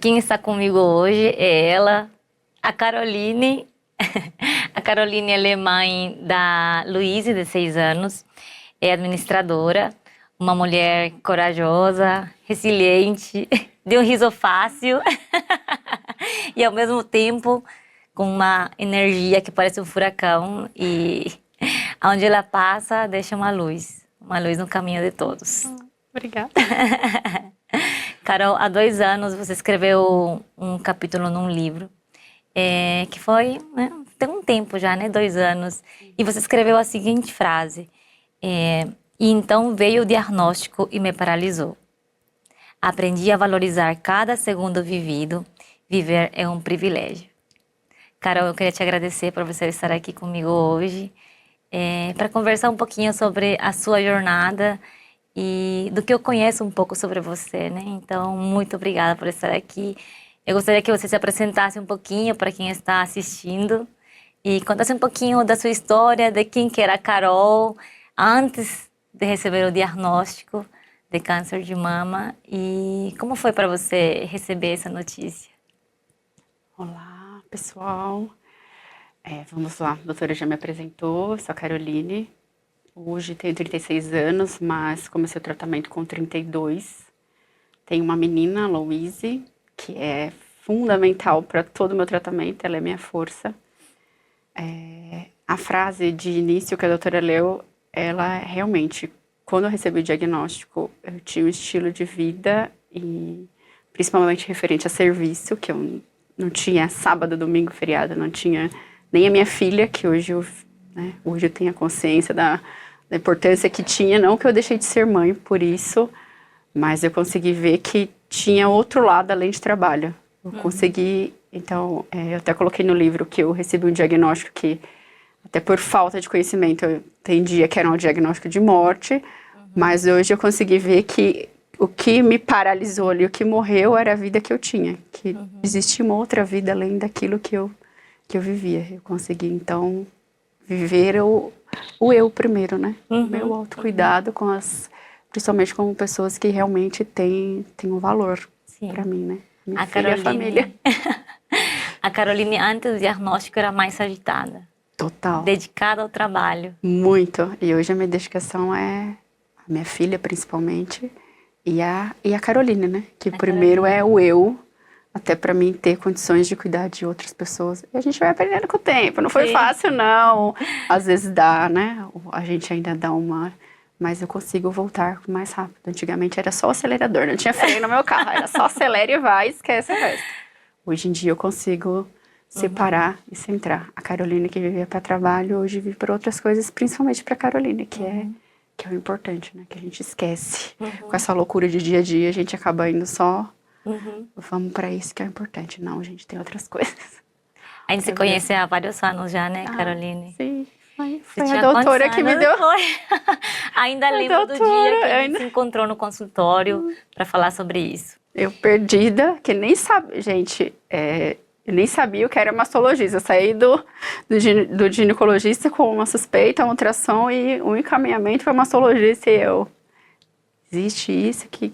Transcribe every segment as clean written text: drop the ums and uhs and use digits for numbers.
quem está comigo hoje é ela, a Caroline. A Caroline ela é mãe da Luíse, de 6 anos. É administradora, uma mulher corajosa, resiliente, de um riso fácil e ao mesmo tempo com uma energia que parece um furacão e onde ela passa deixa uma luz no caminho de todos. Obrigada. Carol, há 2 anos você escreveu um capítulo num livro que foi, né, tem um tempo já, né, 2 anos, e você escreveu a seguinte frase: e então veio o diagnóstico e me paralisou. Aprendi a valorizar cada segundo vivido. Viver é um privilégio. Carol, eu queria te agradecer por você estar aqui comigo hoje, para conversar um pouquinho sobre a sua jornada e do que eu conheço um pouco sobre você, né? Então, muito obrigada por estar aqui. Eu gostaria que você se apresentasse um pouquinho para quem está assistindo e contasse um pouquinho da sua história, de quem que era a Carol antes de receber o diagnóstico de câncer de mama e como foi para você receber essa notícia? Olá, pessoal. Vamos lá, a doutora já me apresentou, sou a Caroline. Hoje tenho 36 anos, mas comecei o tratamento com 32. Tenho uma menina, a Louise, que é fundamental para todo o meu tratamento, ela é minha força. A frase de início que a doutora leu, ela realmente, quando eu recebi o diagnóstico, eu tinha um estilo de vida, e principalmente referente a serviço, que eu não tinha sábado, domingo, feriado, não tinha nem a minha filha, que hoje eu tenho a consciência da importância que tinha, não que eu deixei de ser mãe por isso, mas eu consegui ver que tinha outro lado além de trabalho. Eu consegui, então, eu até coloquei no livro que eu recebi um diagnóstico que, até por falta de conhecimento, eu entendia que era um diagnóstico de morte, mas hoje eu consegui ver que o que me paralisou ali, o que morreu era a vida que eu tinha, que existia uma outra vida além daquilo que eu vivia. Eu consegui, então, viver o eu primeiro, né? O meu autocuidado principalmente com pessoas que realmente têm um valor para mim, né? Minha filha e a família. A Caroline, antes do diagnóstico, era mais agitada. Total. Dedicada ao trabalho. Muito. E hoje a minha dedicação é a minha filha, principalmente, e a Caroline, né? Que primeiro é o eu, até para mim ter condições de cuidar de outras pessoas. E a gente vai aprendendo com o tempo. Não foi fácil, não. Às vezes dá, né? A gente ainda dá uma... Mas eu consigo voltar mais rápido. Antigamente era só o acelerador, não tinha freio no meu carro. Era só acelera e vai, esquece o resto. Hoje em dia eu consigo separar e centrar. A Caroline que vivia para trabalho, hoje vive para outras coisas, principalmente para a Caroline, que é o importante, né? Que a gente esquece. Com essa loucura de dia a dia, a gente acaba indo só... Vamos para isso que é importante. Não, gente, tem outras coisas. A gente se conhece há vários anos já, né, Caroline? Sim. Foi a doutora que me deu. Ainda lembro do dia que a gente se encontrou no consultório para falar sobre isso. Eu perdida, que nem sabia, gente, eu nem sabia o que era mastologista. Eu saí do ginecologista com uma suspeita, uma ultrassom e um encaminhamento para mastologista. E eu, existe isso? Que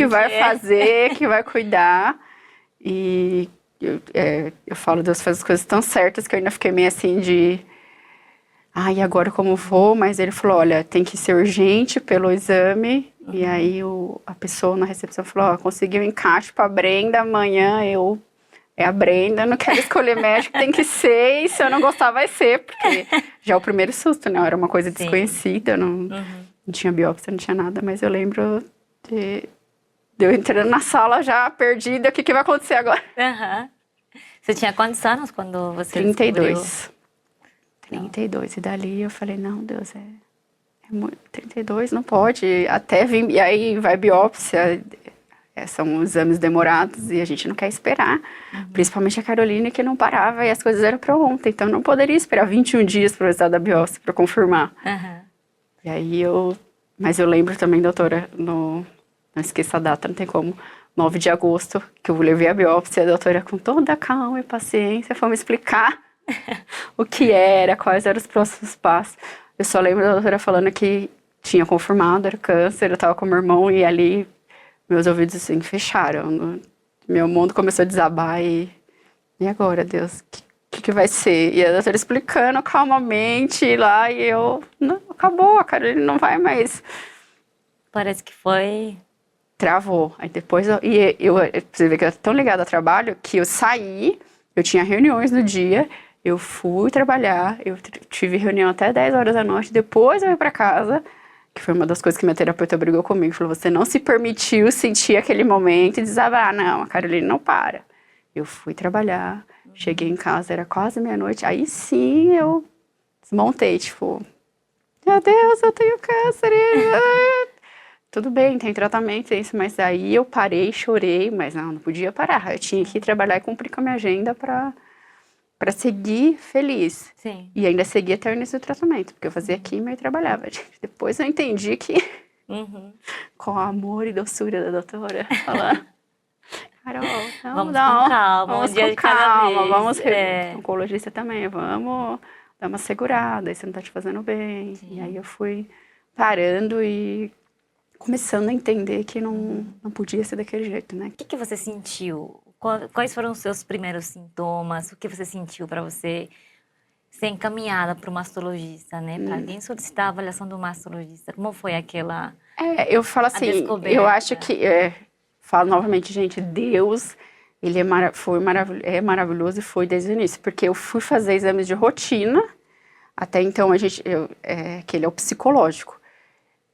vai fazer, que vai cuidar? E eu falo, Deus faz as coisas tão certas que eu ainda fiquei meio assim de... e agora como vou? Mas ele falou, olha, tem que ser urgente pelo exame. E aí a pessoa na recepção falou, conseguiu um encaixe pra Brenda amanhã. É a Brenda, não quero escolher médico, tem que ser. E se eu não gostar, vai ser. Porque já é o primeiro susto, né? Era uma coisa desconhecida, não tinha biópsia, não tinha nada. Mas eu lembro de eu entrando na sala já perdida, o que vai acontecer agora? Você tinha quantos anos quando você 32. descobriu? 32. E dali eu falei, não, Deus, muito, 32 não pode, até vir, e aí vai biópsia, são exames demorados e a gente não quer esperar, principalmente a Caroline que não parava e as coisas eram para ontem, então não poderia esperar 21 dias para o resultado da biópsia para confirmar. E aí mas eu lembro também, doutora, não esqueça a data, não tem como, 9 de agosto, que eu levei a biópsia, a doutora com toda a calma e paciência foi me explicar o que era, quais eram os próximos passos. Eu só lembro da doutora falando que tinha confirmado, era câncer, eu tava com meu irmão e ali meus ouvidos assim fecharam. Meu mundo começou a desabar e agora, Deus, o que vai ser? E a doutora explicando calmamente lá e eu, não, acabou, a Caroline não vai mais. Parece que foi. Travou. Aí depois, você vê que eu era tão ligada ao trabalho que eu saí, eu tinha reuniões no dia, eu fui trabalhar, eu tive reunião até 10 horas da noite, depois eu ia pra casa, que foi uma das coisas que minha terapeuta brigou comigo, falou, você não se permitiu sentir aquele momento e desabar, não, a Caroline não para. Eu fui trabalhar, cheguei em casa, era quase meia-noite, aí sim eu desmontei, tipo, meu Deus, eu tenho câncer. Tudo bem, tem tratamento, é isso, mas aí eu parei, chorei, mas não podia parar. Eu tinha que ir trabalhar e cumprir com a minha agenda pra seguir feliz. Sim. E ainda seguir até o início do tratamento, porque eu fazia químio e trabalhava. Depois eu entendi que, com o amor e doçura da doutora, falando, Carol, Vamos com calma, vamos um dia com de cada calma, vez. vamos, oncologista também, vamos dar uma segurada, isso não tá te fazendo bem. Sim. E aí eu fui parando e começando a entender que não podia ser daquele jeito, né? O que você sentiu? Quais foram os seus primeiros sintomas? O que você sentiu para você ser encaminhada para o mastologista, né? Para alguém solicitar a avaliação do mastologista. Como foi aquela Eu falo assim, descoberta? eu acho que, falo novamente, gente, Deus, ele é maravilhoso e foi desde o início, porque eu fui fazer exames de rotina, até então que ele é o psicológico.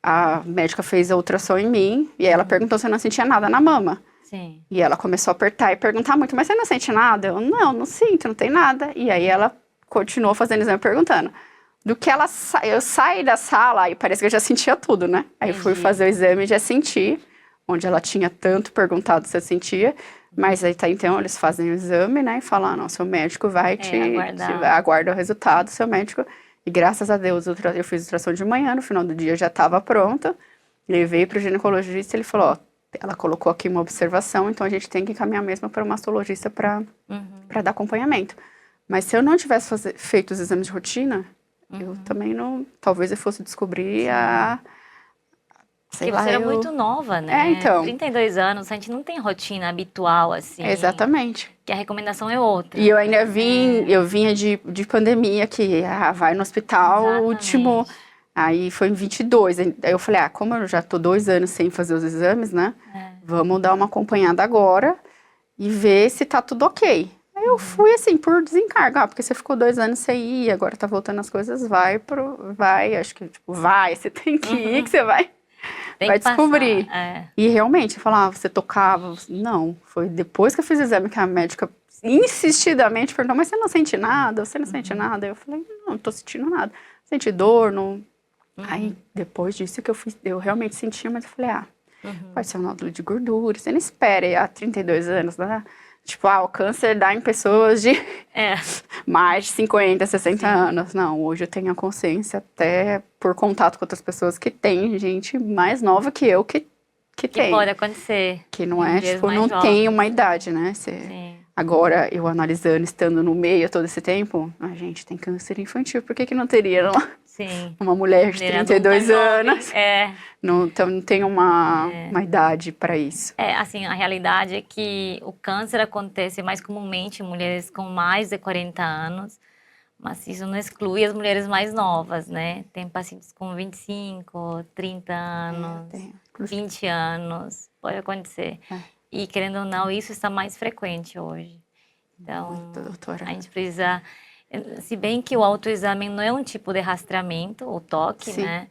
A médica fez a ultrassom em mim e ela perguntou se eu não sentia nada na mama. Sim. E ela começou a apertar e perguntar muito, mas você não sente nada? Eu, não sinto, não tem nada. E aí ela continuou fazendo exame perguntando. Do que eu saí da sala e parece que eu já sentia tudo, né? Aí eu fui fazer o exame e já senti, onde ela tinha tanto perguntado se eu sentia. Mas aí então eles fazem o exame, né? E falam, não, seu médico vai aguarda o resultado, seu médico. E graças a Deus eu fiz ultrassom de manhã, no final do dia já estava pronta. Levei para o ginecologista, ele falou, ó, ela colocou aqui uma observação, então a gente tem que encaminhar mesmo para o mastologista para dar acompanhamento. Mas se eu não tivesse feito os exames de rotina, eu também não, talvez eu fosse descobrir Porque você era muito nova, né? Então. 32 anos, a gente não tem rotina habitual, assim. Exatamente. Que a recomendação é outra. E eu ainda eu vinha de pandemia, que vai no hospital, Exatamente. último, aí foi em 22. Aí eu falei, como eu já tô 2 anos sem fazer os exames, né? Vamos dar uma acompanhada agora e ver se tá tudo ok. Aí eu fui assim, por desencargo, porque você ficou 2 anos sem ir, agora tá voltando as coisas, vai, acho que, tipo, você tem que ir, que você vai descobrir. E realmente, eu falava, você tocava? Não, foi depois que eu fiz o exame que a médica insistidamente perguntou, mas você não sente nada? Você não sente nada? Eu falei, não tô sentindo nada. Senti dor, não. Aí, depois disso que eu realmente sentia, mas eu falei, pode ser um nódulo de gordura, você não espera há 32 anos, né? Tipo, o câncer dá em pessoas de mais de 50, 60 anos. Não, hoje eu tenho a consciência, até por contato com outras pessoas, que tem gente mais nova que eu que tem. Que pode acontecer. Que não é, tipo, não tem uma idade, né? Agora, eu analisando, estando no meio todo esse tempo, a gente tem câncer infantil, por que não teria uma mulher de 32 anos? Não tem uma idade para isso. Assim, a realidade é que o câncer acontece mais comumente em mulheres com mais de 40 anos, mas isso não exclui as mulheres mais novas, né? Tem pacientes com 25, 30 anos, 20 anos, pode acontecer. E, querendo ou não, isso está mais frequente hoje. Então, muito, doutora. A gente precisa... Se bem que o autoexame não é um tipo de rastreamento, o toque, né?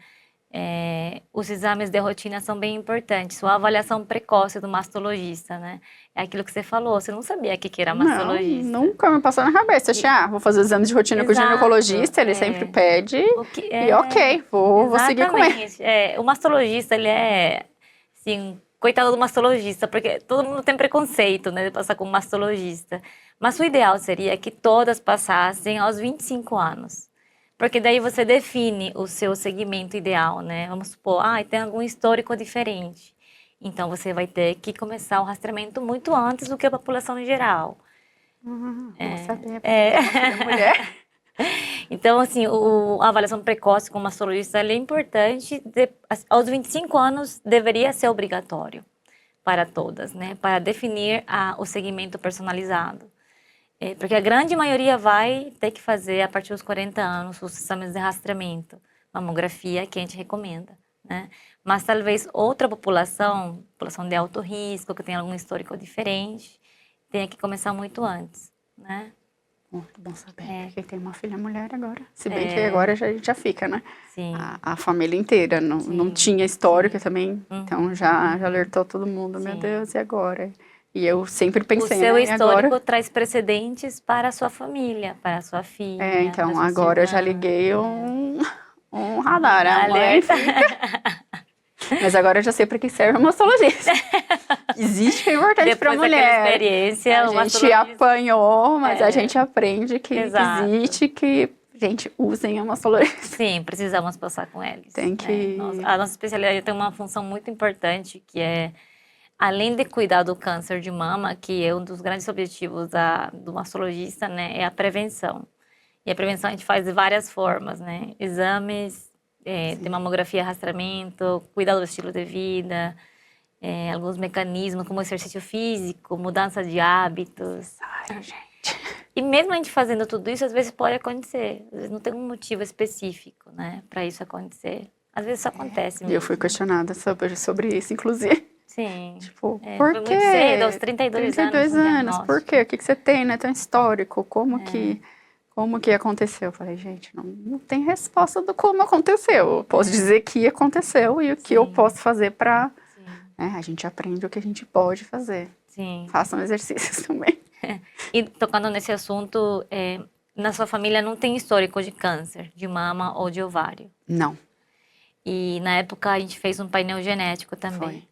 Os exames de rotina são bem importantes. A avaliação precoce do mastologista, né? É aquilo que você falou, você não sabia o que era mastologista. Não, nunca me passou na cabeça. Vou fazer os exames de rotina com o ginecologista, ele sempre pede. E ok, vou seguir com ele. O mastologista, ele é, assim, coitado do mastologista, porque todo mundo tem preconceito, né, de passar com mastologista. Mas o ideal seria que todas passassem aos 25 anos. Porque daí você define o seu segmento ideal, né? Vamos supor, tem algum histórico diferente. Então, você vai ter que começar o rastreamento muito antes do que a população em geral. Vou saber, porque mulher. Então, assim, a avaliação precoce com o mastologista é importante. Aos 25 anos, deveria ser obrigatório para todas, né? Para definir o segmento personalizado. Porque a grande maioria vai ter que fazer, a partir dos 40 anos, os exames de rastreamento, mamografia, que a gente recomenda, né? Mas talvez outra população de alto risco, que tem algum histórico diferente, tenha que começar muito antes, né? Muito bom saber, porque tem uma filha mulher agora. Se bem que agora já fica, né? Sim. A família inteira, não tinha histórico também, então já alertou todo mundo, meu Deus, e agora? E eu sempre pensei, o seu né? histórico agora... traz precedentes para a sua família, para a sua filha. Então agora eu já liguei um radar, a mãe alerta. Mas agora eu já sei para que serve a mastologista. Existe que é importante para mulher. Experiência, a gente apanhou, mas a gente aprende que existe, que gente usem a mastologista. Sim, precisamos passar com eles. Tem que... A nossa especialidade tem uma função muito importante, que é, além de cuidar do câncer de mama, que é um dos grandes objetivos do mastologista, né, é a prevenção. E a prevenção a gente faz de várias formas, né? Exames, de mamografia, rastreamento, cuidar do estilo de vida, alguns mecanismos como exercício físico, mudança de hábitos. Ai, gente. E mesmo a gente fazendo tudo isso, às vezes pode acontecer. Às vezes não tem um motivo específico, né, para isso acontecer. Às vezes isso acontece mesmo. E eu fui questionada sobre isso, inclusive. Sim. Tipo, por quê? Foi muito cedo, aos 32 anos. 32 anos, por quê? O que você tem, né? Tão histórico, como que aconteceu? Eu falei, gente, não tem resposta do como aconteceu. Eu posso dizer que aconteceu e o que eu posso fazer para... a gente aprende o que a gente pode fazer. Sim. Façam exercícios também. E tocando nesse assunto, na sua família não tem histórico de câncer, de mama ou de ovário? Não. E na época a gente fez um painel genético também. Foi.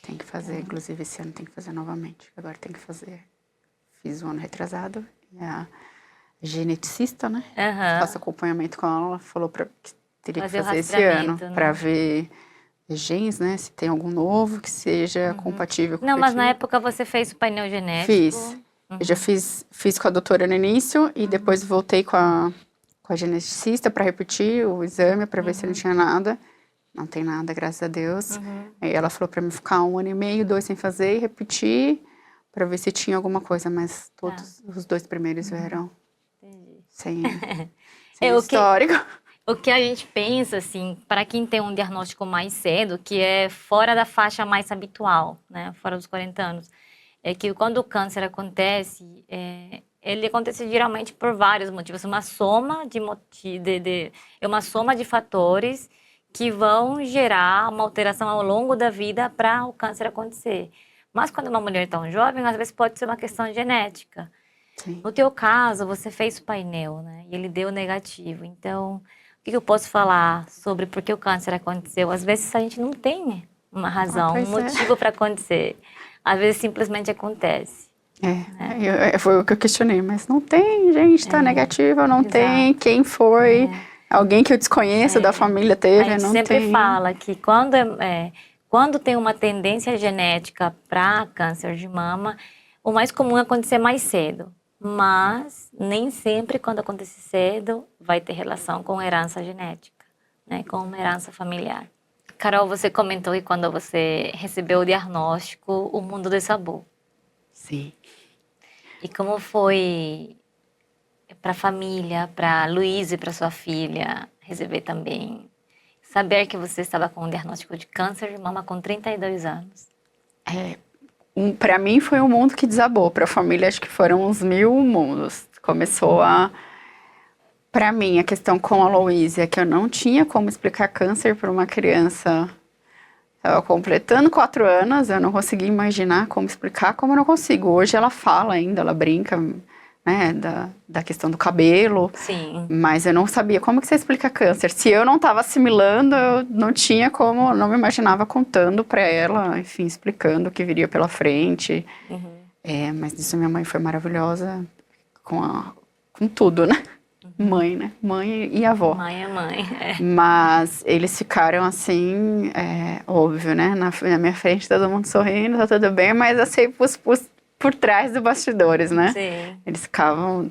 Tem que fazer, inclusive esse ano tem que fazer novamente. Agora tem que fazer. Fiz um ano retrasado e a geneticista, né? Faço acompanhamento com ela falou que teria que fazer esse ano, né? Para ver genes, né? Se tem algum novo que seja compatível com o Não, mas na época você fez o painel genético? Fiz. Eu já fiz com a doutora no início e depois voltei com a geneticista para repetir o exame para ver se não tinha nada. Não tem nada, graças a Deus. Aí ela falou para mim ficar 1 ano e meio, 2 sem fazer e repetir para ver se tinha alguma coisa, mas todos os 2 primeiros vieram sem histórico. O que a gente pensa, assim, para quem tem um diagnóstico mais cedo, que é fora da faixa mais habitual, né, fora dos 40 anos, é que quando o câncer acontece, ele acontece geralmente por vários motivos, uma soma uma soma de fatores que vão gerar uma alteração ao longo da vida para o câncer acontecer. Mas quando uma mulher tão jovem, às vezes pode ser uma questão genética. Sim. No teu caso, você fez o painel, né? E ele deu negativo. Então, o que eu posso falar sobre por que o câncer aconteceu? Às vezes a gente não tem uma razão, um motivo para acontecer. Às vezes simplesmente acontece. Foi o que eu questionei, mas não tem, gente, tá negativa, não tem, quem foi, alguém que eu desconheço da família teve, não tem. A gente sempre fala que quando tem uma tendência genética para câncer de mama, o mais comum é acontecer mais cedo. Mas nem sempre, quando acontecer cedo, vai ter relação com herança genética, né? Com uma herança familiar. Carol, você comentou que quando você recebeu o diagnóstico, o mundo desabou. Sim. E como foi para a família, para Luísa e para sua filha receber também, saber que você estava com um diagnóstico de câncer de mama com 32 anos? Para mim foi um mundo que desabou, para a família acho que foram uns 1000 mundos. Começou para mim, a questão com a Luísa, que eu não tinha como explicar câncer para uma criança. Estava completando 4 anos, eu não conseguia imaginar como explicar, como eu não consigo. Hoje ela fala ainda, ela brinca, né, da questão do cabelo. Sim. Mas eu não sabia como que você explica câncer. Se eu não estava assimilando, eu não tinha como, não me imaginava contando para ela, enfim, explicando o que viria pela frente. Mas isso minha mãe foi maravilhosa com tudo, né? Mãe, né? Mãe e avó. Mãe é mãe. Mas eles ficaram assim, óbvio, né? Na minha frente todo mundo sorrindo, tá tudo bem, mas assim, por trás dos bastidores, né? Sim. Eles ficavam,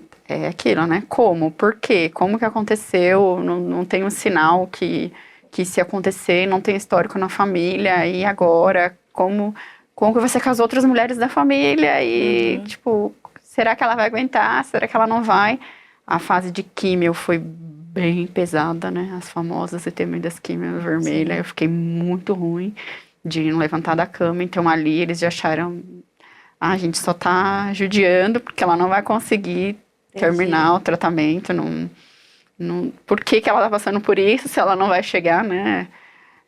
aquilo, né? Como? Por quê? Como que aconteceu? Não tem um sinal que se acontecer, não tem histórico na família, e agora? Como como que vai ser com as outras mulheres da família e, tipo, será que ela vai aguentar? Será que ela não vai? A fase de químio foi bem pesada, né? As famosas ETM das químios vermelhas. Eu fiquei muito ruim de não levantar da cama. Então, ali, eles já acharam... a gente só tá judiando porque ela não vai conseguir terminar o tratamento. Por que ela tá passando por isso se ela não vai chegar, né?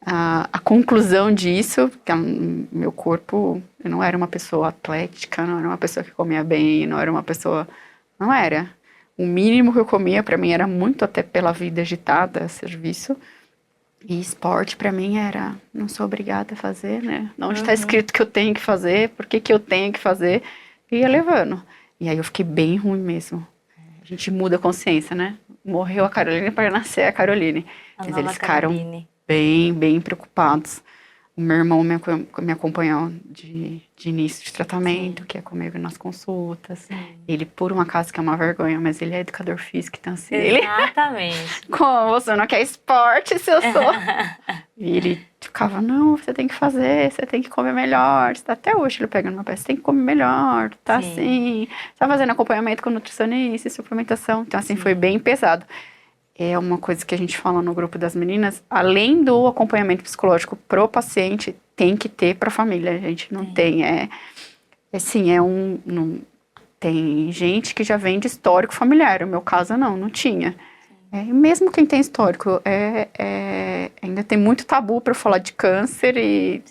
A conclusão disso, que meu corpo, eu não era uma pessoa atlética, não era uma pessoa que comia bem, não era uma pessoa... Não era. O mínimo que eu comia, para mim, era muito até pela vida agitada, serviço. E esporte, para mim, era... Não sou obrigada a fazer, né? Onde tá escrito que eu tenho que fazer, por que eu tenho que fazer, e ia levando. E aí eu fiquei bem ruim mesmo. A gente muda a consciência, né? Morreu a Caroline para nascer a Caroline. Mas eles ficaram... bem preocupados. O meu irmão me acompanhou de início de tratamento, que é comigo nas consultas. Ele, por um acaso, que é uma vergonha, mas ele é educador físico, então assim, Exatamente. Como você não quer esporte se eu sou? E ele ficava, não, você tem que fazer, você tem que comer melhor. Até hoje ele pega no meu pé, você tem que comer melhor, tá assim. Você tá fazendo acompanhamento com nutricionista, suplementação. Então assim, foi bem pesado. É uma coisa que a gente fala no grupo das meninas, além do acompanhamento psicológico pro paciente, tem que ter pra família. A gente não tem, tem gente que já vem de histórico familiar. O meu caso não tinha. Mesmo quem tem histórico, ainda tem muito tabu para falar de câncer e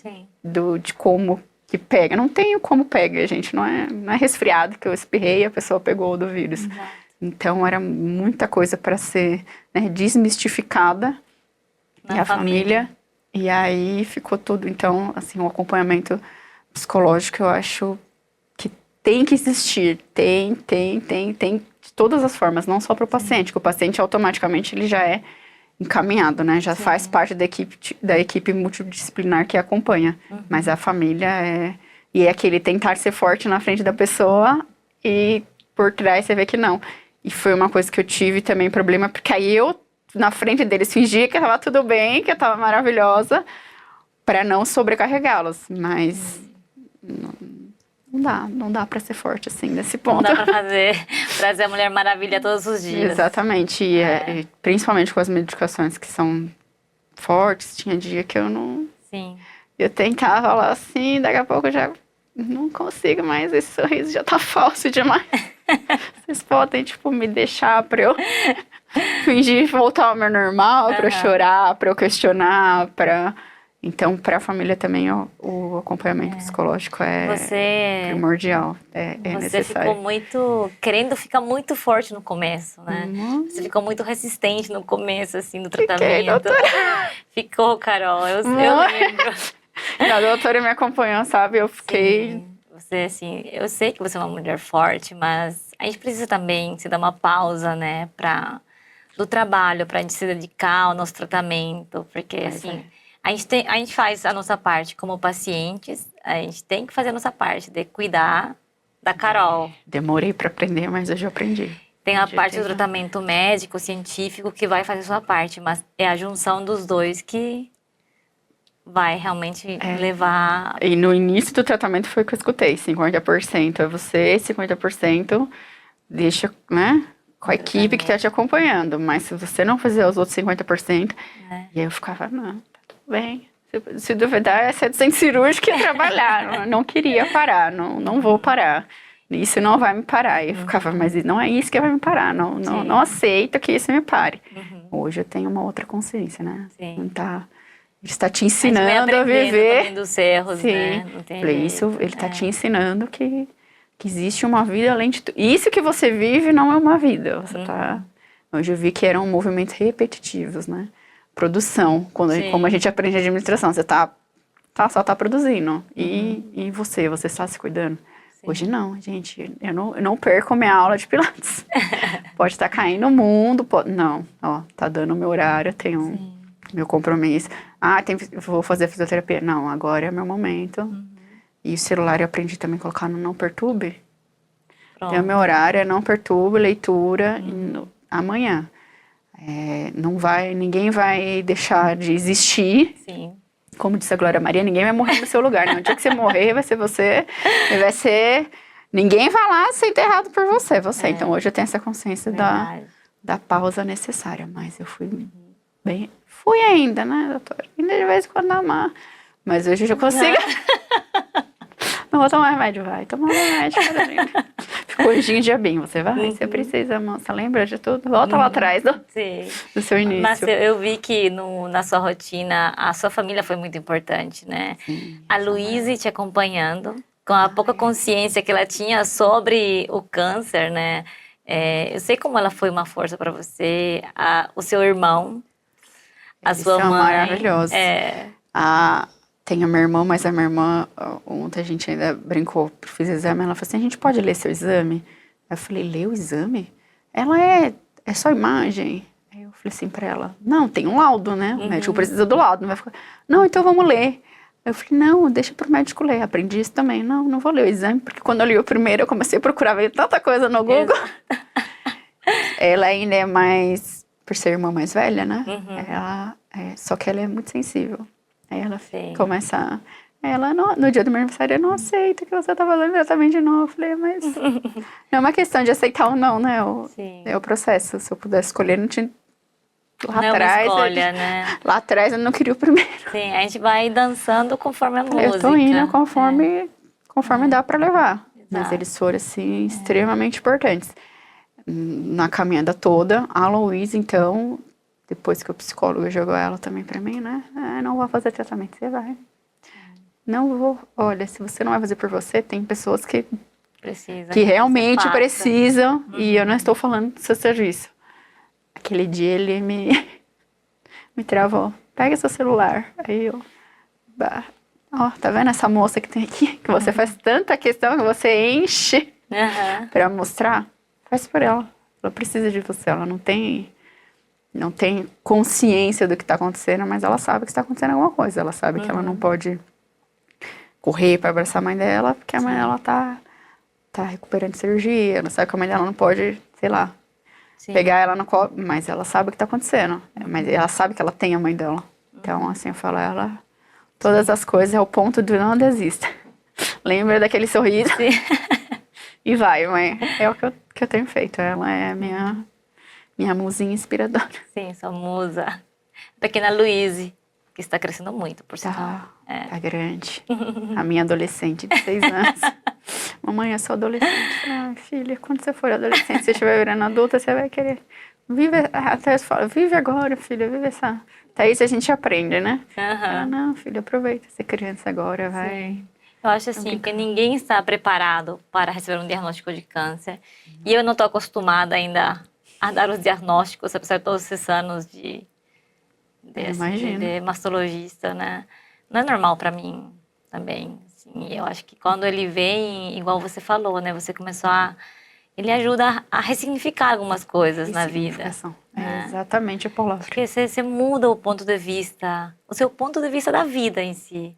de como que pega. Não tem como pega, gente. Não é resfriado que eu espirrei e a pessoa pegou do vírus. Exato. Então, era muita coisa para ser, né, desmistificada. E a família. E aí, ficou tudo. Então, assim, o acompanhamento psicológico, eu acho que tem que existir. Tem. De todas as formas, não só para o paciente. Que o paciente, automaticamente, ele já é encaminhado, né? Já faz parte da equipe multidisciplinar que acompanha. Mas a família E é aquele tentar ser forte na frente da pessoa e por trás você vê que não. E foi uma coisa que eu tive também problema, porque aí eu, na frente deles, fingia que tava tudo bem, que eu tava maravilhosa, para não sobrecarregá-los. Mas não dá para ser forte assim, nesse ponto. Não dá pra trazer a Mulher Maravilha todos os dias. Exatamente. E principalmente com as medicações que são fortes, tinha dia que eu não... Sim. Eu tentava lá assim, daqui a pouco eu já não consigo mais, esse sorriso já tá falso demais. Vocês podem, tipo, me deixar pra eu fingir voltar ao meu normal, pra eu chorar, pra eu questionar, Então, pra família também, o acompanhamento psicológico é primordial, é necessário. Você ficou muito... ficar muito forte no começo, né? Você ficou muito resistente no começo, assim, do tratamento. Ficou, Carol, eu lembro. A doutora me acompanhou, sabe? Eu fiquei... Sim. Você, assim, eu sei que você é uma mulher forte, mas a gente precisa também se dar uma pausa, né, do trabalho, pra gente se dedicar ao nosso tratamento, porque, assim, a gente faz a nossa parte como pacientes, a gente tem que fazer a nossa parte de cuidar da Carol. Demorei pra aprender, mas hoje eu aprendi. Tem a parte do tratamento médico, científico, que vai fazer a sua parte, mas é a junção dos dois que vai realmente levar... E no início do tratamento foi o que eu escutei, 50% é você, 50% deixa, né, com a equipe que tá te acompanhando. Mas se você não fizer os outros 50%, e aí eu ficava, não, tá tudo bem. Se duvidar, é centro cirúrgico e trabalhar. Não queria parar, não vou parar. Isso não vai me parar. E eu ficava, mas não é isso que vai me parar. Não aceito que isso me pare. Hoje eu tenho uma outra consciência, né? Sim. Está te ensinando a viver. Também dos erros, né? Ele está te ensinando que existe uma vida além de tudo. Isso que você vive não é uma vida. Você Hoje eu vi que eram movimentos repetitivos, né? Produção. Como a gente aprende administração, você só tá produzindo. E você está se cuidando. Sim. Hoje não, gente. Eu não perco minha aula de pilates. Pode estar caindo o mundo. Não, tá dando o meu horário, tenho meu compromisso. Vou fazer fisioterapia. Não, agora é meu momento. E o celular eu aprendi também a colocar no não perturbe. Então, meu horário é não perturbe, leitura, amanhã. Ninguém vai deixar de existir. Sim. como disse a Glória Maria, ninguém vai morrer no seu lugar, né? O dia que você morrer, vai ser você, e vai ser... Ninguém vai lá ser enterrado por você, Então, hoje eu tenho essa consciência da pausa necessária, mas eu fui bem... Fui ainda, né, doutora? Ainda de vez em quando dá uma... Mas hoje eu já consigo... Não vou tomar remédio, vai. Tomar remédio, Carolina. Ficou anjinho de Jabim, você vai? Você precisa, moça. Lembra de tudo? Volta lá atrás do seu início. Mas eu vi que na sua rotina, a sua família foi muito importante, né? Sim, a Luíse te acompanhando, com a pouca consciência que ela tinha sobre o câncer, né? Eu sei como ela foi uma força para você, o seu irmão, a sua são mãe. Maravilhosos. Tem a minha irmã, mas a minha irmã, ontem a gente ainda brincou, fiz exame, ela falou assim, a gente pode ler seu exame? Eu falei, ler o exame? Ela é só imagem? Aí eu falei assim pra ela, não, tem um laudo, né? O médico precisa do laudo, não vai ficar... Não, então vamos ler. Eu falei, não, deixa pro médico ler, aprendi isso também. Não vou ler o exame, porque quando eu li o primeiro, eu comecei a procurar, veio tanta coisa no Google. Ela ainda é mais, por ser irmã mais velha, né? Só que ela é muito sensível. Aí ela começa... Ela, no dia do meu aniversário, eu não aceito que você tá fazendo tratamento de novo. Eu falei, mas... não é uma questão de aceitar ou não, né? É o processo. Se eu pudesse escolher, não tinha... Lá não atrás, é uma escolha, né? Lá atrás eu não queria o primeiro. Sim, a gente vai dançando conforme a música. Eu tô indo conforme dá pra levar. Exato. Mas eles foram, assim, extremamente importantes. Na caminhada toda, a Luísa, então... Depois que o psicólogo jogou ela também pra mim, né? Não vou fazer tratamento, você vai. Não vou. Olha, se você não vai fazer por você, tem pessoas que realmente precisam. E eu não estou falando do seu serviço. Aquele dia ele me travou. Pega seu celular. Aí eu... tá vendo essa moça que tem aqui? Que você faz tanta questão, que você enche pra mostrar. Faz por ela. Ela precisa de você. Ela não tem consciência do que está acontecendo, mas ela sabe que está acontecendo alguma coisa. Ela sabe que ela não pode correr para abraçar a mãe dela, porque a mãe dela tá recuperando de cirurgia. Ela sabe que a mãe dela não pode, sei lá, pegar ela no colo, mas ela sabe o que está acontecendo. Mas ela sabe que ela tem a mãe dela. Então, assim, eu falo a ela, todas as coisas é o ponto do não desista. Lembra daquele sorriso? E vai, mãe. É o que eu tenho feito. Ela é a minha musinha inspiradora. Sim, sua musa. Pequena Luíse, que está crescendo muito, por sinal. Tá grande. A minha adolescente de 6 anos. Mamãe, eu sou adolescente. Filha, quando você for adolescente, você estiver virando adulta, você vai querer... Até eu falo, vive agora, filha, vive essa... Até isso a gente aprende, né? Não, filha, aproveita ser criança agora, vai... Sim. Eu acho assim, que ninguém está preparado para receber um diagnóstico de câncer. E eu não estou acostumada ainda a dar os diagnósticos, apesar de todos esses anos de mastologista, né? Não é normal para mim também. Assim, eu acho que quando ele vem, igual você falou, né? Você começou ele ajuda a ressignificar algumas coisas na vida. É exatamente a palavra. Porque você muda o ponto de vista, o seu ponto de vista da vida em si.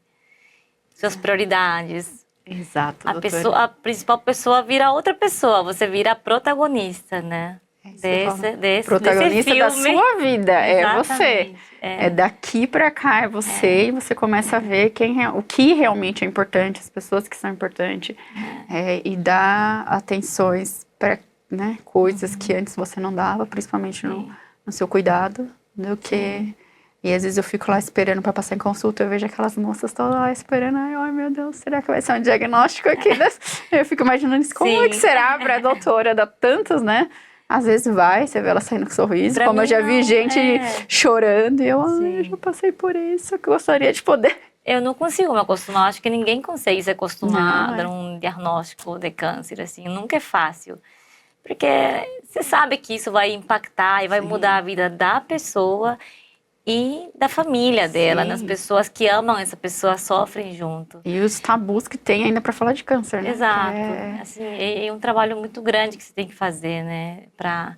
Suas prioridades. Exato, a principal pessoa vira outra pessoa, você vira a protagonista, né? Desse protagonista filme. da sua vida, Exatamente. É você. É daqui pra cá, é você, e você começa a ver o que realmente é importante, as pessoas que são importantes, e dar atenções para, né, coisas que antes você não dava, principalmente no seu cuidado, do que... E às vezes eu fico lá esperando para passar em consulta, eu vejo aquelas moças todas lá esperando, ai meu Deus, será que vai ser um diagnóstico aqui? Eu fico imaginando isso, como é que será para a doutora, dá tantos, né? Às vezes você vê ela saindo com sorriso, pra como eu já vi gente chorando, e eu já passei por isso, que eu gostaria de poder. Eu não consigo me acostumar, acho que ninguém consegue se acostumar a dar um diagnóstico de câncer, assim, nunca é fácil. Porque você sabe que isso vai impactar e vai mudar a vida da pessoa e da família dela, né? As pessoas que amam essa pessoa sofrem junto. E os tabus que tem ainda para falar de câncer, né? Exato. Assim, é um trabalho muito grande que você tem que fazer, né? Para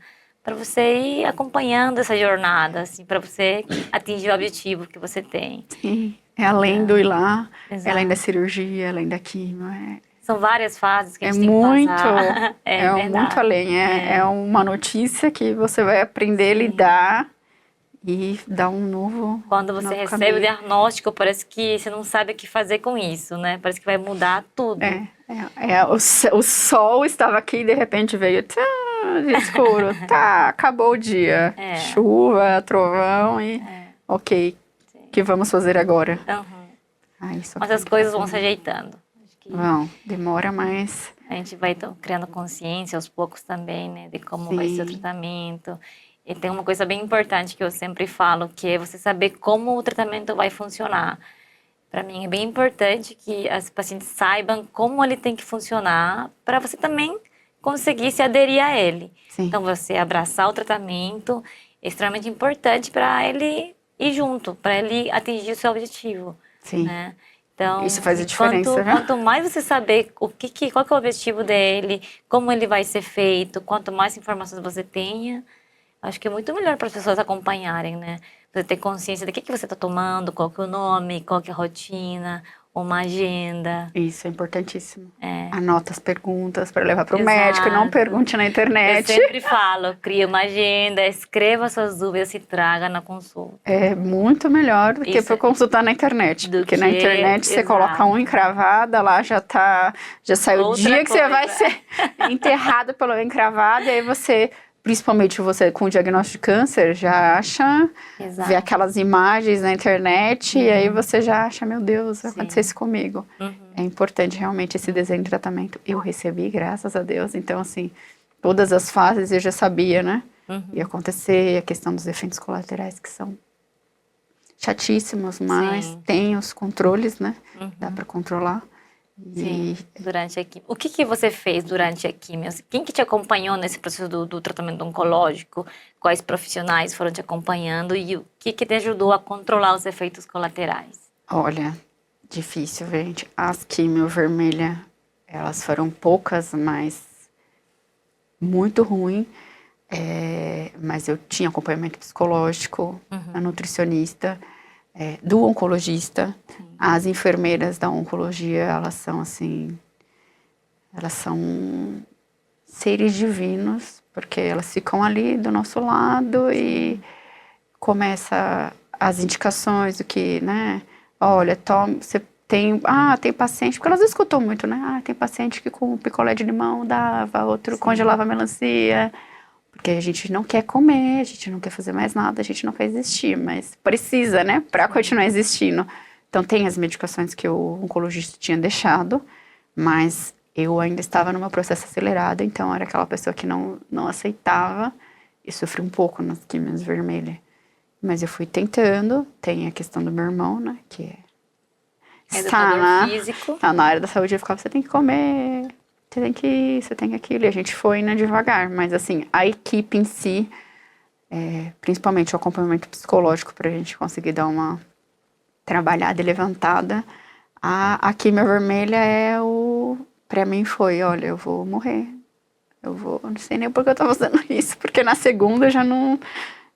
você ir acompanhando essa jornada, assim, para você atingir o objetivo que você tem. Sim. É além do ir lá, é além da cirurgia, é além da quimio, São várias fases que a gente tem que passar. Muito além. É uma notícia que você vai aprender a lidar e dar um novo Quando você novo recebe caminho. o diagnóstico, parece que você não sabe o que fazer com isso, né? Parece que vai mudar tudo. O sol estava aqui e de repente veio dia escuro, tá, acabou o dia. É. Chuva, trovão e ok, o que vamos fazer agora? Uhum. Isso Mas as coisas vão se ajeitando. Acho que demora, mas... a gente vai criando consciência aos poucos também, né? De como vai ser o tratamento. E tem uma coisa bem importante que eu sempre falo, que é você saber como o tratamento vai funcionar. Para mim é bem importante que as pacientes saibam como ele tem que funcionar para você também conseguir se aderir a ele. Sim. Então, você abraçar o tratamento é extremamente importante para ele ir junto, para ele atingir o seu objetivo. Sim. Né? Então, isso faz a diferença, né? Quanto mais você saber qual que é o objetivo dele, como ele vai ser feito, quanto mais informações você tenha, acho que é muito melhor para as pessoas acompanharem, né? Você ter consciência do que você está tomando, qual que é o nome, qual que é a rotina, uma agenda. Isso é importantíssimo. Anota as perguntas para levar para o Exato. médico, não pergunte na internet. Eu sempre falo, cria uma agenda, escreva suas dúvidas e traga na consulta. É muito melhor do que para consultar na internet. Porque na internet você coloca unha encravada, lá já saiu o dia que você vai ser enterrado pela unha encravada, e aí você... Principalmente você com o diagnóstico de câncer, já acha, vê aquelas imagens na internet, e aí você já acha, meu Deus, vai acontecer isso comigo. É importante realmente esse desenho de tratamento. Eu recebi, graças a Deus, então assim, todas as fases eu já sabia, né? Ia acontecer, a questão dos efeitos colaterais que são chatíssimos, mas tem os controles, né? Dá para controlar. Sim, durante a quimio. O que você fez durante a quimio? Quem que te acompanhou nesse processo do tratamento oncológico? Quais profissionais foram te acompanhando? E o que te ajudou a controlar os efeitos colaterais? Olha, difícil, gente. As quimio vermelha, elas foram poucas, mas muito ruim. Mas eu tinha acompanhamento psicológico, a nutricionista, do oncologista. As enfermeiras da oncologia, elas são assim, elas são seres divinos, porque elas ficam ali do nosso lado e começa as indicações do que, né, olha, toma, você tem paciente, porque elas escutam muito, né, tem paciente que com picolé de limão dava, outro congelava melancia, porque a gente não quer comer, a gente não quer fazer mais nada, a gente não quer existir, mas precisa, né, para continuar existindo. Então, tem as medicações que o oncologista tinha deixado, mas eu ainda estava num processo acelerado, então era aquela pessoa que não aceitava e sofri um pouco nas químios vermelhas. Mas eu fui tentando, tem a questão do meu irmão, né, que educador físico. Tá na área da saúde, eu ficava, você tem que comer, você tem que ir, você tem que aquilo, e a gente foi indo devagar, mas assim, a equipe em si, principalmente o acompanhamento psicológico pra gente conseguir dar uma trabalhada e levantada, a quimio vermelha pra mim foi, olha, eu vou morrer, não sei nem por que eu tava fazendo isso, porque na segunda eu já não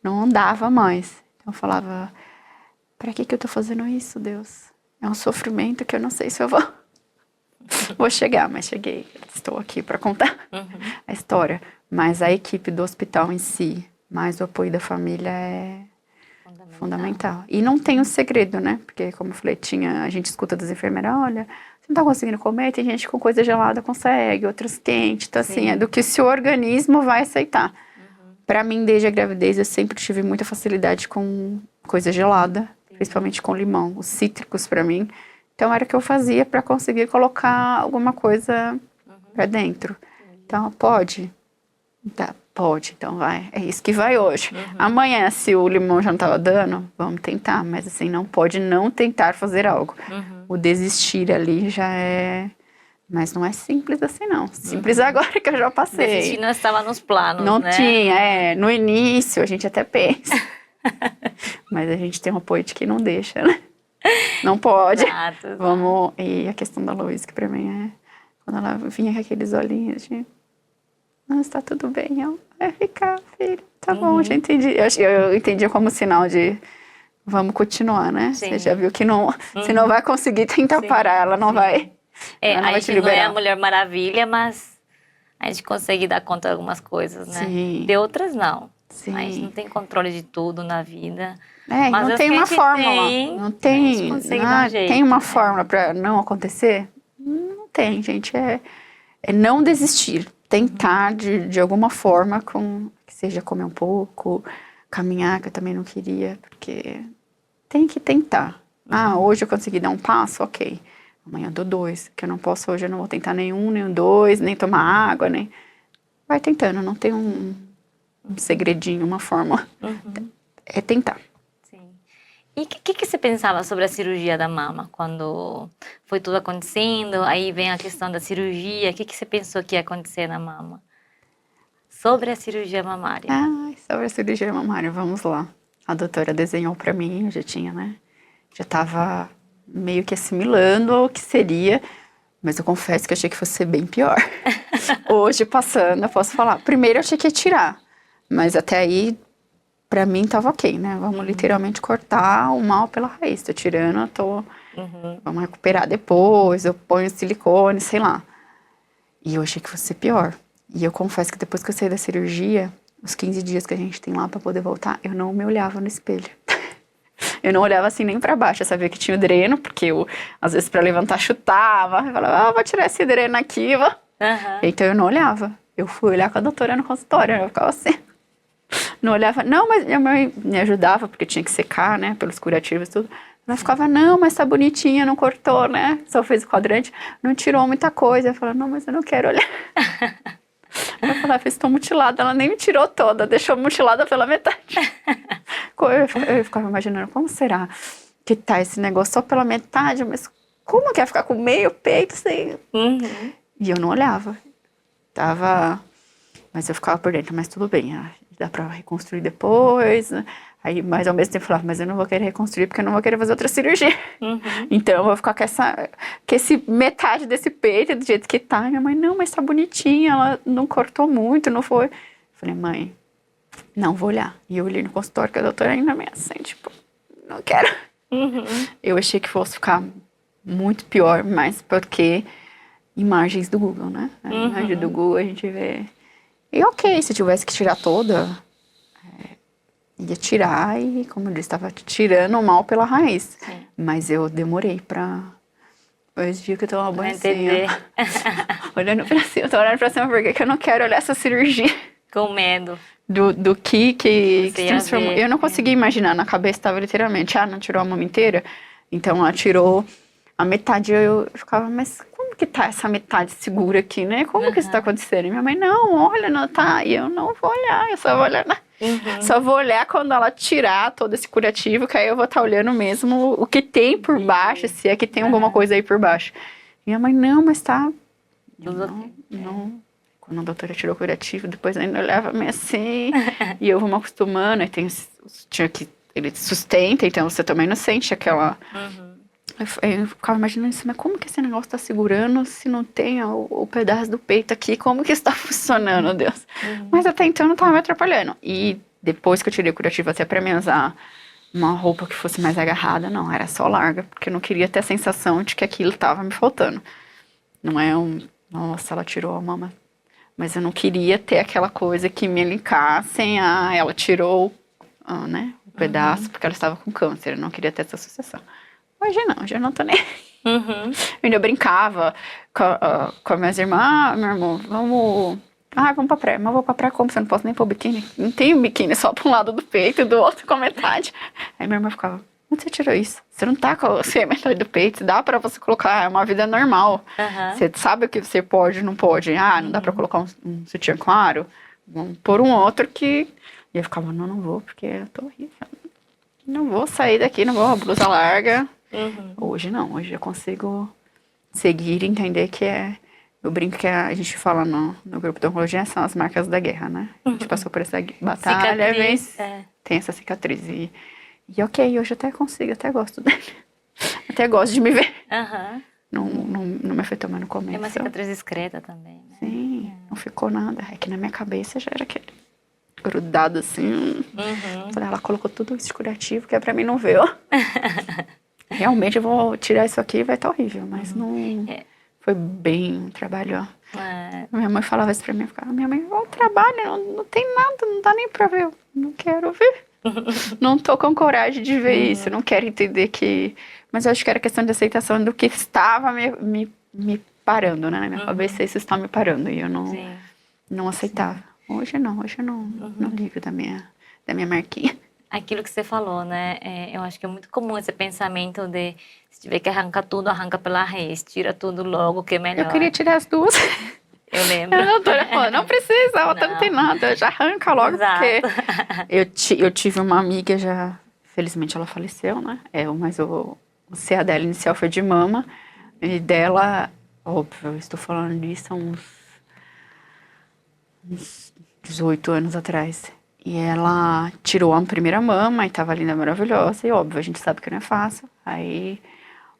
andava mais, então eu falava, pra que eu tô fazendo isso, Deus? É um sofrimento que eu não sei se eu vou chegar, mas cheguei, estou aqui pra contar a história, mas a equipe do hospital em si, mais o apoio da família é fundamental. E não tem um segredo, né? Porque, como eu falei, a gente escuta das enfermeiras, olha, você não tá conseguindo comer, tem gente com coisa gelada consegue, outras quentes. Então, assim, é do que o seu organismo vai aceitar. Pra mim, desde a gravidez, eu sempre tive muita facilidade com coisa gelada, principalmente com limão. Os cítricos, pra mim. Então, era o que eu fazia pra conseguir colocar alguma coisa pra dentro. Então, pode? Tá. Pode, então vai. É isso que vai hoje. Amanhã, se o limão já não tava dando, vamos tentar. Mas assim, não pode não tentar fazer algo. O desistir ali já é... Mas não é simples assim, não. Simples agora que eu já passei. Desistir não estava nos planos, não né? Tinha, no início a gente até pensa. Mas a gente tem um apoio de que não deixa, né? Não pode. Exato. E a questão da Luísa, que pra mim quando ela vinha com aqueles olhinhos de... Não, está tudo bem, vai ficar, filho, tá bom, já entendi. Eu entendi como sinal de vamos continuar, né? Sim. Você já viu que você não vai conseguir tentar parar, ela não vai. Ela não a vai gente te liberar. não é a Mulher Maravilha, mas a gente consegue dar conta de algumas coisas, né? Sim. De outras não. Mas não tem controle de tudo na vida. É, Mas não as tem que a uma gente fórmula. tem, Não a tem. gente consegue dar um jeito, Tem uma né? fórmula para não acontecer? Não tem, gente. É não desistir. Tentar de alguma forma, que seja comer um pouco, caminhar, que eu também não queria, porque tem que tentar. Hoje eu consegui dar um passo, ok. Amanhã eu dou 2. Que eu não posso hoje, eu não vou tentar nenhum, nem 2, nem tomar água, nem. Vai tentando, não tem um segredinho, uma fórmula. É tentar. Sim. E o que você pensava sobre a cirurgia da mama? Quando foi tudo acontecendo, aí vem a questão da cirurgia. O que você pensou que ia acontecer na mama? Sobre a cirurgia mamária. Sobre a cirurgia mamária, vamos lá. A doutora desenhou pra mim, eu já tinha, né? Já tava meio que assimilando o que seria, mas eu confesso que eu achei que fosse ser bem pior. Hoje, passando, eu posso falar. Primeiro eu achei que ia tirar, mas até aí, pra mim, tava ok, né? Vamos literalmente cortar o mal pela raiz. Tô tirando, vamos recuperar depois, eu ponho silicone, sei lá. E eu achei que fosse ser pior. E eu confesso que depois que eu saí da cirurgia, os 15 dias que a gente tem lá pra poder voltar, eu não me olhava no espelho. Eu não olhava assim nem pra baixo, eu sabia que tinha o dreno, porque eu, às vezes, pra levantar, chutava. Eu falava, vou tirar esse dreno aqui, vou. Então eu não olhava. Eu fui olhar com a doutora no consultório, eu ficava assim. Não olhava, não, mas minha mãe me ajudava, porque tinha que secar, né, pelos curativos e tudo. Ela ficava, não, mas tá bonitinha, não cortou, né? Só fez o quadrante, não tirou muita coisa. Eu falava, não, mas eu não quero olhar. Eu falava, estou mutilada. Ela nem me tirou toda, deixou mutilada pela metade. Eu ficava imaginando, como será que tá esse negócio só pela metade? Mas como que ia ficar com meio peito assim? E eu não olhava. Mas eu ficava por dentro, mas tudo bem, dá pra reconstruir depois. Aí, mas ao mesmo tempo, eu falava, mas eu não vou querer reconstruir porque eu não vou querer fazer outra cirurgia. Então, eu vou ficar com esse metade desse peito do jeito que tá. E minha mãe, não, mas tá bonitinha, ela não cortou muito, não foi. Eu falei, mãe, não vou olhar. E eu olhei no consultório, que a doutora ainda me assim, tipo, não quero. Eu achei que fosse ficar muito pior, mas porque imagens do Google, né? A imagem do Google a gente vê. E ok, se tivesse que tirar toda, ia tirar e, como eu disse, estava tirando o mal pela raiz. Sim. Mas eu demorei pra... Hoje dia que eu tô uma banha assim, entender. olhando pra cima. Eu tô olhando pra cima porque eu não quero olhar essa cirurgia. Com medo. Do que Você se ia transformou. ver. Eu não conseguia imaginar, na cabeça estava literalmente, não tirou a mama inteira? Então ela tirou a metade, eu ficava, mas como que tá essa metade segura aqui, né? Como que isso tá acontecendo? E minha mãe, não, olha, não tá. E eu não vou olhar, eu só vou olhar só vou olhar quando ela tirar todo esse curativo, que aí eu vou estar olhando mesmo o que tem por baixo, se é que tem alguma coisa aí por baixo. E minha mãe, não, mas tá... Não. Quando a doutora tirou o curativo, depois ainda olhava meio assim, e eu vou me acostumando, aí ele sustenta, então você também não sente aquela... Eu ficava imaginando isso, mas como que esse negócio tá segurando se não tem o pedaço do peito aqui? Como que isso tá funcionando, Deus? Mas até então não tava me atrapalhando. E depois que eu tirei o curativo, até pra mim usar uma roupa que fosse mais agarrada, não, era só larga, porque eu não queria ter a sensação de que aquilo tava me faltando. Não é nossa, ela tirou a mama. Mas eu não queria ter aquela coisa que me linkassem, ela tirou, né, o pedaço, porque ela estava com câncer. Eu não queria ter essa associação. Hoje eu não tô nem... Eu ainda brincava com as minhas irmãs, meu irmão, vamos pra praia. Mas eu vou pra praia como? Você não posso nem pôr biquíni? Não tem biquíni só pra um lado do peito e do outro com metade. Aí minha irmã ficava, onde você tirou isso? Você não tá com a metade do peito, dá pra você colocar, é uma vida normal. Você sabe o que você pode e não pode. Não dá pra colocar um sutiã claro? Vamos pôr um outro que... E eu ficava, não vou, porque eu tô horrível. Não vou sair daqui, não vou, blusa larga. Hoje não, hoje eu consigo seguir e entender que eu brinco que a gente fala no grupo de oncologia, são as marcas da guerra, né? A gente passou por essa batalha, Cicatriz, tem essa cicatriz. E ok, hoje eu até consigo, até gosto dele. Até gosto de me ver. Não me afetou mais no começo. É uma cicatriz discreta também, né? Sim, não ficou nada. É que na minha cabeça já era aquele grudado assim. Falei, ela colocou tudo isso de curativo, que é pra mim não ver, ó. Realmente eu vou tirar isso aqui e vai estar horrível, mas não... Foi bem um trabalho, ó. Minha mãe falava isso pra mim, eu ficava, minha mãe, ó, trabalha, não tem nada, não dá nem pra ver. Eu não quero ver. Não tô com coragem de ver isso, não quero entender que... Mas eu acho que era questão de aceitação do que estava me parando, né? Na minha cabeça isso está me parando e eu não aceitava. Hoje eu não ligo da minha marquinha. Aquilo que você falou, né? Eu acho que é muito comum esse pensamento de se tiver que arrancar tudo, arranca pela raiz, tira tudo logo, que é melhor. Eu queria tirar as duas. Eu lembro. A doutora falou, não precisa, a outra não tem nada, já arranca logo, porque eu tive uma amiga já, felizmente ela faleceu, né? Mas o CA dela inicial foi de mama, e dela, óbvio, eu estou falando disso há uns 18 anos atrás. E ela tirou a primeira mama e tava linda, maravilhosa, e óbvio, a gente sabe que não é fácil. Aí,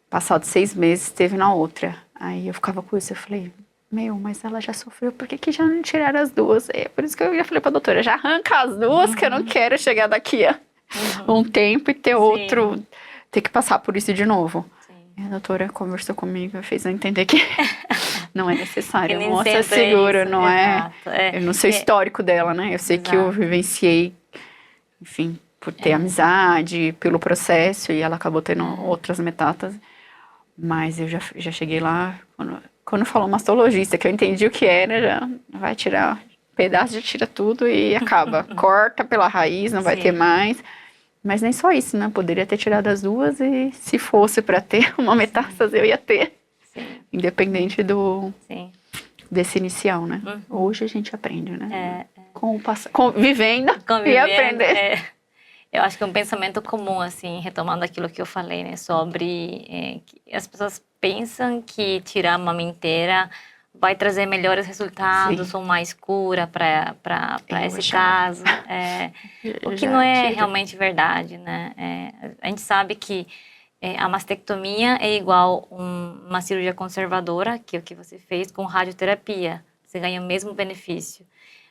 passado 6 meses, teve na outra. Aí eu ficava com isso, eu falei, mas ela já sofreu, por que já não tiraram as duas? É por isso que eu já falei pra doutora, já arranca as duas, que eu não quero chegar daqui a um tempo e ter outro, ter que passar por isso de novo. E a doutora conversou comigo e fez eu entender que não é necessário, a moça segura, não é... Eu não sei o histórico dela, né? Eu sei que eu vivenciei, enfim, por ter amizade, pelo processo, e ela acabou tendo outras metástases. Mas eu já cheguei lá, quando falou mastologista, que eu entendi o que era, já vai tirar pedaço, já tira tudo e acaba. Corta pela raiz, não vai ter mais. Mas nem só isso, né? Poderia ter tirado as duas e se fosse para ter uma metástase, eu ia ter. Sim. Independente desse inicial, né? Hoje a gente aprende, né? Vivendo e aprender. Eu acho que é um pensamento comum, assim, retomando aquilo que eu falei, né? Sobre que as pessoas pensam que tirar a mama inteira vai trazer melhores resultados ou mais cura para esse caso. O que não é realmente verdade, né? A gente sabe que a mastectomia é igual uma cirurgia conservadora, que é o que você fez com radioterapia. Você ganha o mesmo benefício.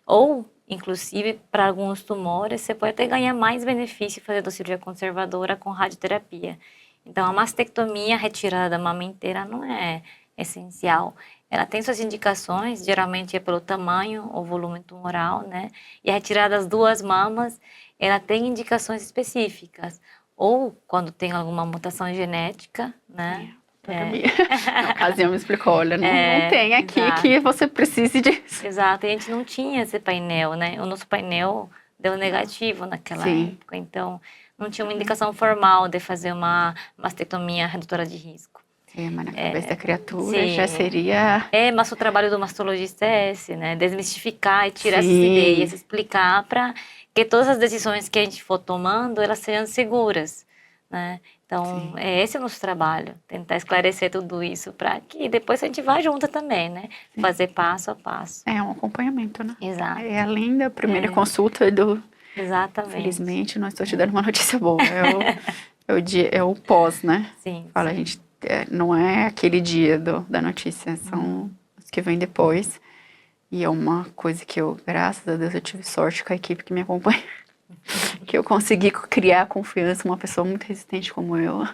Ou, inclusive, para alguns tumores, você pode até ganhar mais benefício fazendo cirurgia conservadora com radioterapia. Então, a mastectomia, a retirada da mama inteira, não é essencial. Ela tem suas indicações, geralmente é pelo tamanho ou volume tumoral, né? E a retirada das 2 mamas, ela tem indicações específicas. Ou quando tem alguma mutação genética, né? Na ocasião me explicou, olha, não tem aqui que você precise disso. Exato, e a gente não tinha esse painel, né? O nosso painel deu negativo naquela época, então não tinha uma indicação formal de fazer uma mastectomia redutora de risco. Mas na cabeça da criatura já seria... mas o trabalho do mastologista é esse, né? Desmistificar e tirar essas ideias, explicar para que todas as decisões que a gente for tomando, elas sejam seguras, né? Então, esse é o nosso trabalho, tentar esclarecer tudo isso para que depois a gente vá junto também, né? Fazer passo a passo. É um acompanhamento, né? Exato. É além da primeira consulta Exatamente. Felizmente, não estou te dando uma notícia boa, é o pós, né? Sim. Fala, a gente... não é aquele dia da notícia, são os que vêm depois. E é uma coisa que graças a Deus, eu tive sorte com a equipe que me acompanha. Que eu consegui criar confiança, uma pessoa muito resistente como eu.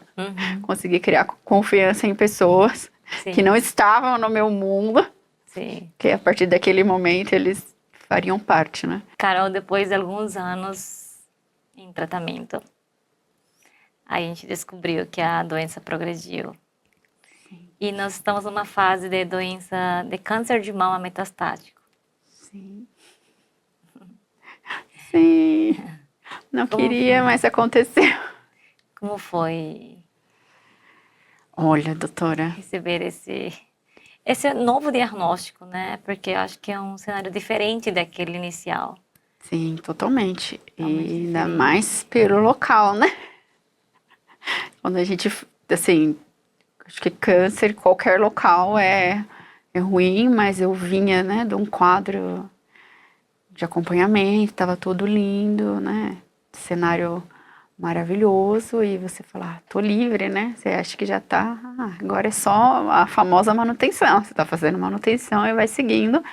Consegui criar confiança em pessoas que não estavam no meu mundo. Sim. Que a partir daquele momento eles fariam parte, né? Carol, depois de alguns anos em tratamento, a gente descobriu que a doença progrediu. Sim. E nós estamos numa fase de doença de câncer de mama metastático. Sim. Sim. Não queria, mas aconteceu. Como foi? Olha, doutora. Receber esse novo diagnóstico, né? Porque eu acho que é um cenário diferente daquele inicial. Sim, totalmente. E ainda mais pelo local, né? Quando a gente, assim, acho que câncer, qualquer local é ruim, mas eu vinha, né, de um quadro de acompanhamento, tava tudo lindo, né, cenário maravilhoso, e você fala, tô livre, né, você acha que já tá, agora é só a famosa manutenção, você tá fazendo manutenção e vai seguindo,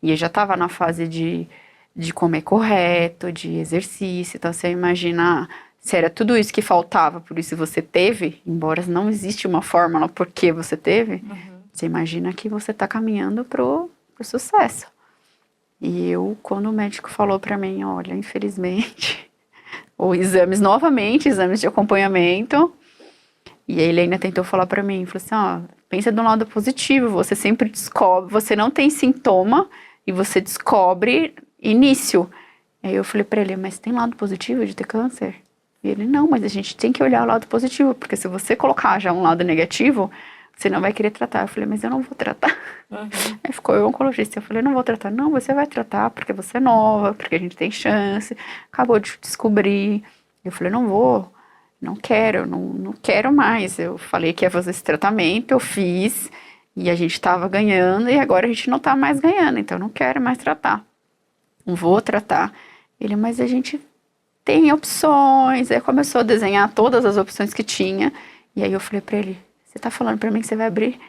e eu já tava na fase de comer correto, de exercício, então você imagina... Se era tudo isso que faltava, por isso você teve, embora não existe uma fórmula por que você teve, você imagina que você está caminhando pro por sucesso. E quando o médico falou pra mim, olha, infelizmente, ou exames de acompanhamento, e ele ainda tentou falar pra mim, falou assim, ó, pensa do lado positivo, você sempre descobre, você não tem sintoma e você descobre início. Aí eu falei pra ele, mas tem lado positivo de ter câncer? E ele, não, mas a gente tem que olhar o lado positivo, porque se você colocar já um lado negativo, você não vai querer tratar. Eu falei, mas eu não vou tratar. Aí ficou eu, oncologista, eu falei, não vou tratar. Não, você vai tratar porque você é nova, porque a gente tem chance, acabou de descobrir. Eu falei, não quero, não quero mais. Eu falei que ia fazer esse tratamento, eu fiz, e a gente tava ganhando, e agora a gente não tá mais ganhando, então eu não quero mais tratar. Não vou tratar. Ele, mas a gente tem opções. Aí começou a desenhar todas as opções que tinha. E aí eu falei pra ele, você tá falando pra mim que você vai abrir?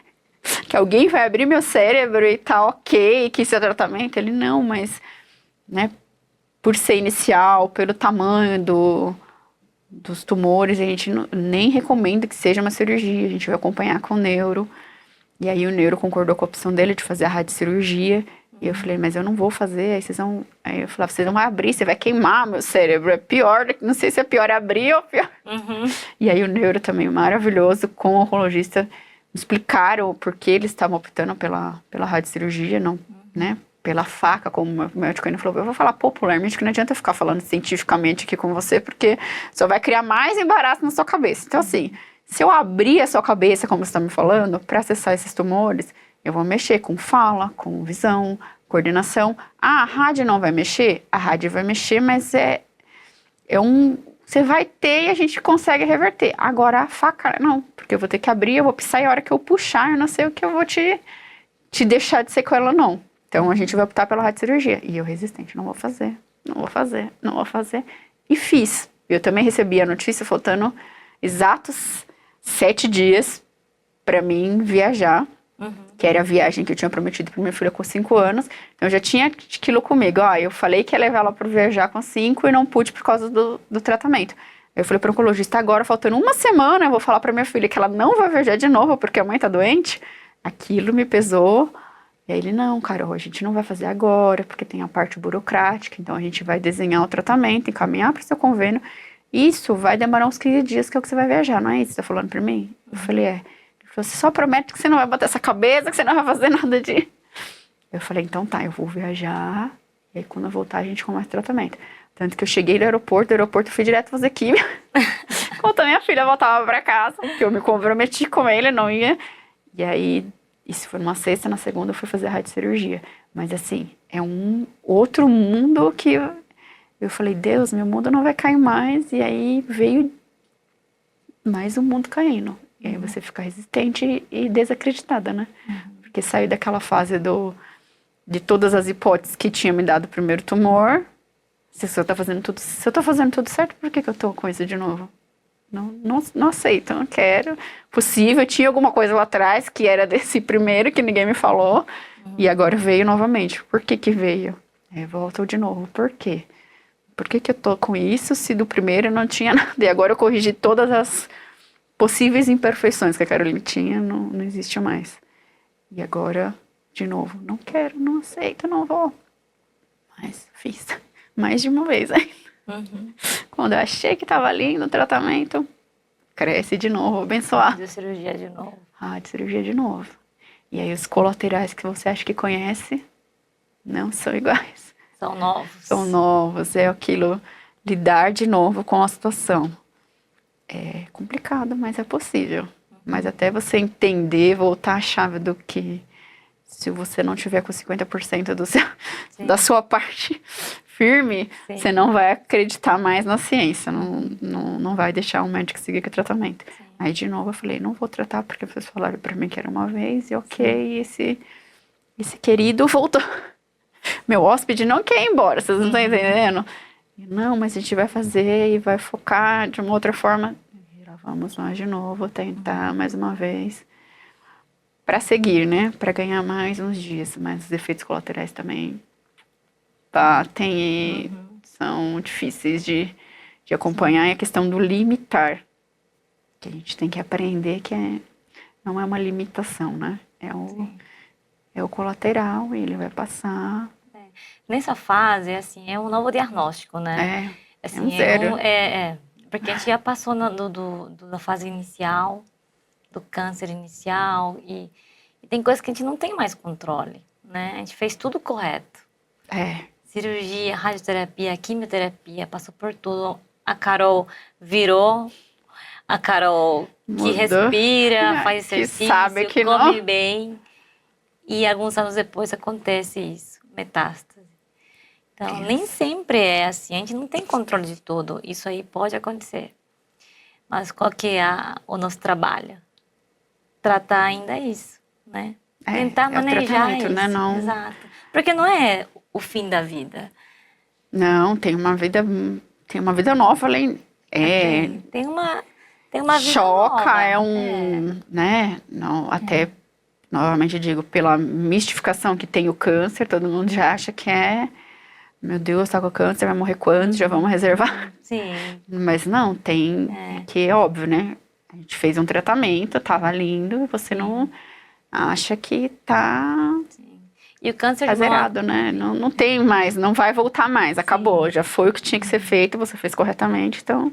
Que alguém vai abrir meu cérebro e tá ok, que isso é tratamento? Ele, não, mas, né, por ser inicial, pelo tamanho dos tumores, a gente nem recomenda que seja uma cirurgia. A gente vai acompanhar com o neuro. E aí o neuro concordou com a opção dele de fazer a radiocirurgia. E eu falei, mas eu não vou fazer, aí eu falava, vocês vão abrir, você vai queimar meu cérebro, é pior, não sei se é pior abrir ou pior. E aí o neuro também maravilhoso, com o oncologista, explicaram por que eles estavam optando pela radiocirurgia, não, né, pela faca, como o meu médico ainda falou, eu vou falar popularmente, que não adianta eu ficar falando cientificamente aqui com você, porque só vai criar mais embaraço na sua cabeça. Então assim, se eu abrir a sua cabeça, como você está me falando, para acessar esses tumores, eu vou mexer com fala, com visão, coordenação. Ah, a rádio não vai mexer? A rádio vai mexer, mas você vai ter e a gente consegue reverter. Agora a faca, não, porque eu vou ter que abrir, eu vou pisar e a hora que eu puxar, eu não sei o que eu vou te deixar de sequela, não. Então a gente vai optar pela radiocirurgia. E eu resistente, não vou fazer. E fiz. Eu também recebi a notícia faltando exatos 7 dias para mim viajar. Que era a viagem que eu tinha prometido para minha filha com 5 anos. Então eu já tinha aquilo comigo. Eu falei que ia levar ela para viajar com 5 e não pude por causa do tratamento. Eu falei para o oncologista, agora faltando uma semana, eu vou falar para minha filha que ela não vai viajar de novo porque a mãe tá doente. Aquilo me pesou. E aí ele, não, Carol, a gente não vai fazer agora, porque tem a parte burocrática. Então a gente vai desenhar o tratamento, encaminhar para o seu convênio. Isso vai demorar uns 15 dias, que é o que você vai viajar, não é isso que você tá falando para mim? Eu falei, é. Você só promete que você não vai botar essa cabeça, que você não vai fazer nada de... Eu falei, então tá, eu vou viajar, e aí quando eu voltar a gente começa o tratamento. Tanto que eu cheguei no aeroporto, eu fui direto fazer químio. Quando a minha filha voltava pra casa, que eu me comprometi com ele, não ia. E aí, isso foi numa sexta, na segunda eu fui fazer a radiocirurgia. Mas assim, é um outro mundo que eu falei, Deus, meu mundo não vai cair mais. E aí veio mais um mundo caindo. E aí você fica resistente e desacreditada, né? Porque saiu daquela fase de todas as hipóteses que tinha me dado o primeiro tumor. Se eu tô fazendo tudo certo, por que eu tô com isso de novo? Não aceito, não quero. Possível, tinha alguma coisa lá atrás que era desse primeiro que ninguém me falou. E agora veio novamente. Por que veio? Voltou de novo. Por quê? Por que eu tô com isso se do primeiro não tinha nada? E agora eu corrigi todas as possíveis imperfeições que a Caroline tinha, não existe mais. E agora, de novo, não quero, não aceito, não vou. Mas fiz mais de uma vez ainda. Quando eu achei que estava ali no tratamento, cresce de novo, abençoado. De cirurgia de novo. De cirurgia de novo. E aí os colaterais que você acha que conhece, não são iguais. São novos. São novos, é aquilo, lidar de novo com a situação. É complicado, mas é possível. Mas até você entender, voltar a chave do que, se você não tiver com 50% da sua parte firme, sim, você não vai acreditar mais na ciência, não vai deixar o médico seguir com o tratamento. Sim. Aí de novo eu falei, não vou tratar porque vocês falaram pra mim que era uma vez, e ok, esse querido voltou. Meu hóspede não quer ir embora, vocês não estão entendendo? Não, mas a gente vai fazer e vai focar de uma outra forma. Vamos lá de novo, tentar mais uma vez. Para seguir, né? Para ganhar mais uns dias. Mas os efeitos colaterais também são difíceis de acompanhar. E a questão do limitar. Que a gente tem que aprender que não é uma limitação, né? é o colateral e ele vai passar. Nessa fase, assim, é um novo diagnóstico, né? É um zero. Porque a gente já passou da fase inicial, do câncer inicial, e tem coisas que a gente não tem mais controle, né? A gente fez tudo correto. Cirurgia, radioterapia, quimioterapia, passou por tudo. A Carol virou a Carol que Mudou. respira, faz Que exercício, sabe que come não. bem. E alguns anos depois acontece isso, metástase. Então, nem sempre é assim. A gente não tem controle de tudo. Isso aí pode acontecer. Mas qual que é o nosso trabalho? Tratar ainda isso, né? Tentar manejar isso. Né? Não... Exato. Porque não é o fim da vida. Não, tem uma vida nova além. Tem uma vida choca, nova. né? Não, até, novamente digo, pela mistificação que tem o câncer, todo mundo já acha que meu Deus, tá com câncer, vai morrer quando? Já vamos reservar. Sim. Mas não, tem, que é óbvio, né? A gente fez um tratamento, tava lindo, você não acha que tá... E o câncer tá zerado, né? Não tem mais, não vai voltar mais, acabou. Já foi o que tinha que ser feito, você fez corretamente, então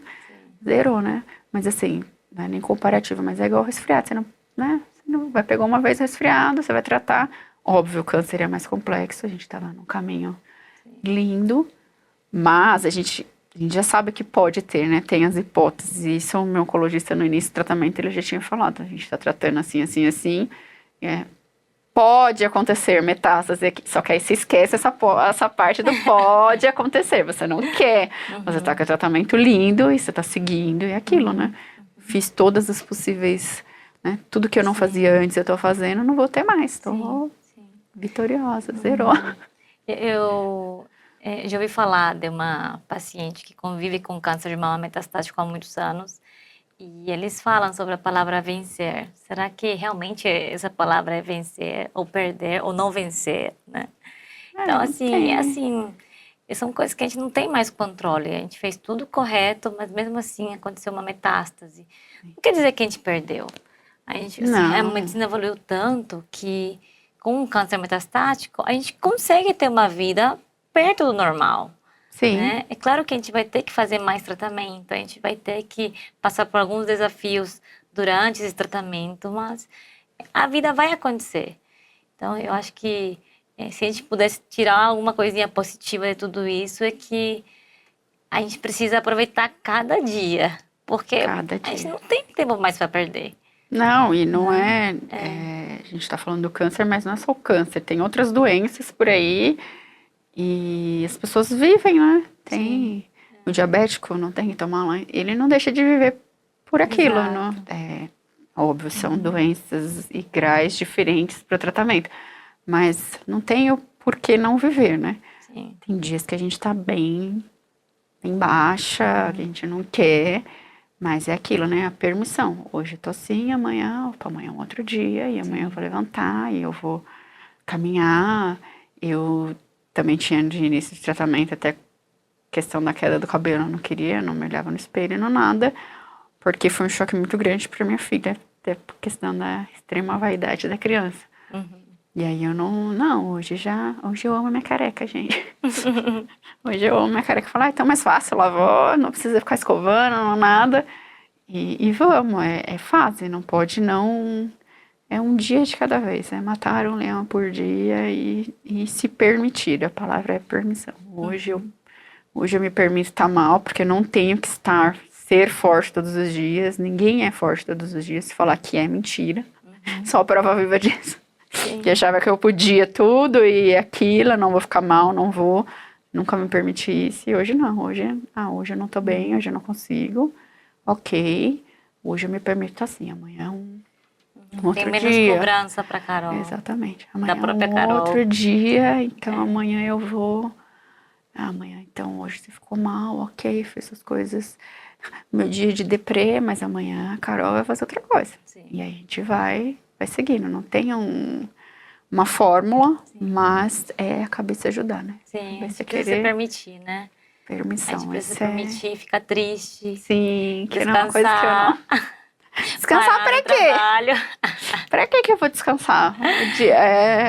zerou, né? Mas assim, não é nem comparativo, mas é igual resfriado, você não, né? Você não vai pegar uma vez resfriado, você vai tratar. Óbvio, o câncer é mais complexo, a gente tá lá num caminho lindo, mas a gente já sabe que pode ter, né? Tem as hipóteses, e isso o meu oncologista no início do tratamento, ele já tinha falado, a gente tá tratando assim, assim, assim, pode acontecer metástase aqui, só que aí se esquece essa parte do pode acontecer, você não quer, você tá com o tratamento lindo e você tá seguindo, e aquilo, né? Fiz todas as possíveis, né? Tudo que eu não fazia antes, eu tô fazendo, não vou ter mais, tô vitoriosa, zerou. Eu já ouvi falar de uma paciente que convive com câncer de mama metastático há muitos anos, e eles falam sobre a palavra vencer. Será que realmente essa palavra é vencer, ou perder, ou não vencer, né? Então, assim, são coisas que a gente não tem mais controle. A gente fez tudo correto, mas mesmo assim aconteceu uma metástase. Não quer dizer que a gente perdeu. A medicina evoluiu tanto que, com o câncer metastático, a gente consegue ter uma vida perto do normal. Sim. Né? É claro que a gente vai ter que fazer mais tratamento, a gente vai ter que passar por alguns desafios durante esse tratamento, mas a vida vai acontecer. Então, eu acho que se a gente pudesse tirar alguma coisinha positiva de tudo isso, é que a gente precisa aproveitar cada dia, porque a gente não tem tempo mais para perder. Não, e não a gente está falando do câncer, mas não é só o câncer, tem outras doenças por aí. E as pessoas vivem, né? O diabético não tem que tomar lá. Ele não deixa de viver por aquilo, né? Óbvio, são doenças e graus diferentes para o tratamento. Mas não tem o porquê não viver, né? Sim. Tem dias que a gente tá bem baixa, que a gente não quer. Mas é aquilo, né? A permissão. Hoje eu tô assim, amanhã é um outro dia. E amanhã eu vou levantar e eu vou caminhar. Eu também tinha de início de tratamento até questão da queda do cabelo, eu não queria, não me olhava no espelho, não nada, porque foi um choque muito grande para minha filha, até por questão da extrema vaidade da criança. E aí eu hoje eu amo minha careca, gente. Hoje eu amo minha careca. Falar, então é mais fácil, eu lavou, não precisa ficar escovando, não nada. E vamos, é fase, não pode não... É um dia de cada vez, é matar um leão por dia e se permitir, a palavra é permissão. Hoje eu me permito estar mal, porque eu não tenho que ser forte todos os dias, ninguém é forte todos os dias, se falar que é mentira, só a prova viva disso. Que achava que eu podia tudo e aquilo, não vou ficar mal, não vou, nunca me permiti isso, e hoje não, hoje eu não tô bem, hoje eu não consigo, ok, hoje eu me permito estar assim, amanhã é um outro tem menos dia. Cobrança pra Carol. Exatamente. Amanhã da própria é um Carol. outro dia, então amanhã eu vou... amanhã, então, hoje você ficou mal, ok, fez as coisas... Meu dia de deprê, mas amanhã a Carol vai fazer outra coisa. E aí a gente vai seguindo. Não tem uma fórmula, mas é a cabeça ajudar, né? Sim, a gente precisa se permitir, né? Permissão. A gente precisa se permitir, ficar triste. Sim, que não é uma coisa que eu não... Descansar pra quê? Trabalho. Pra que eu vou descansar?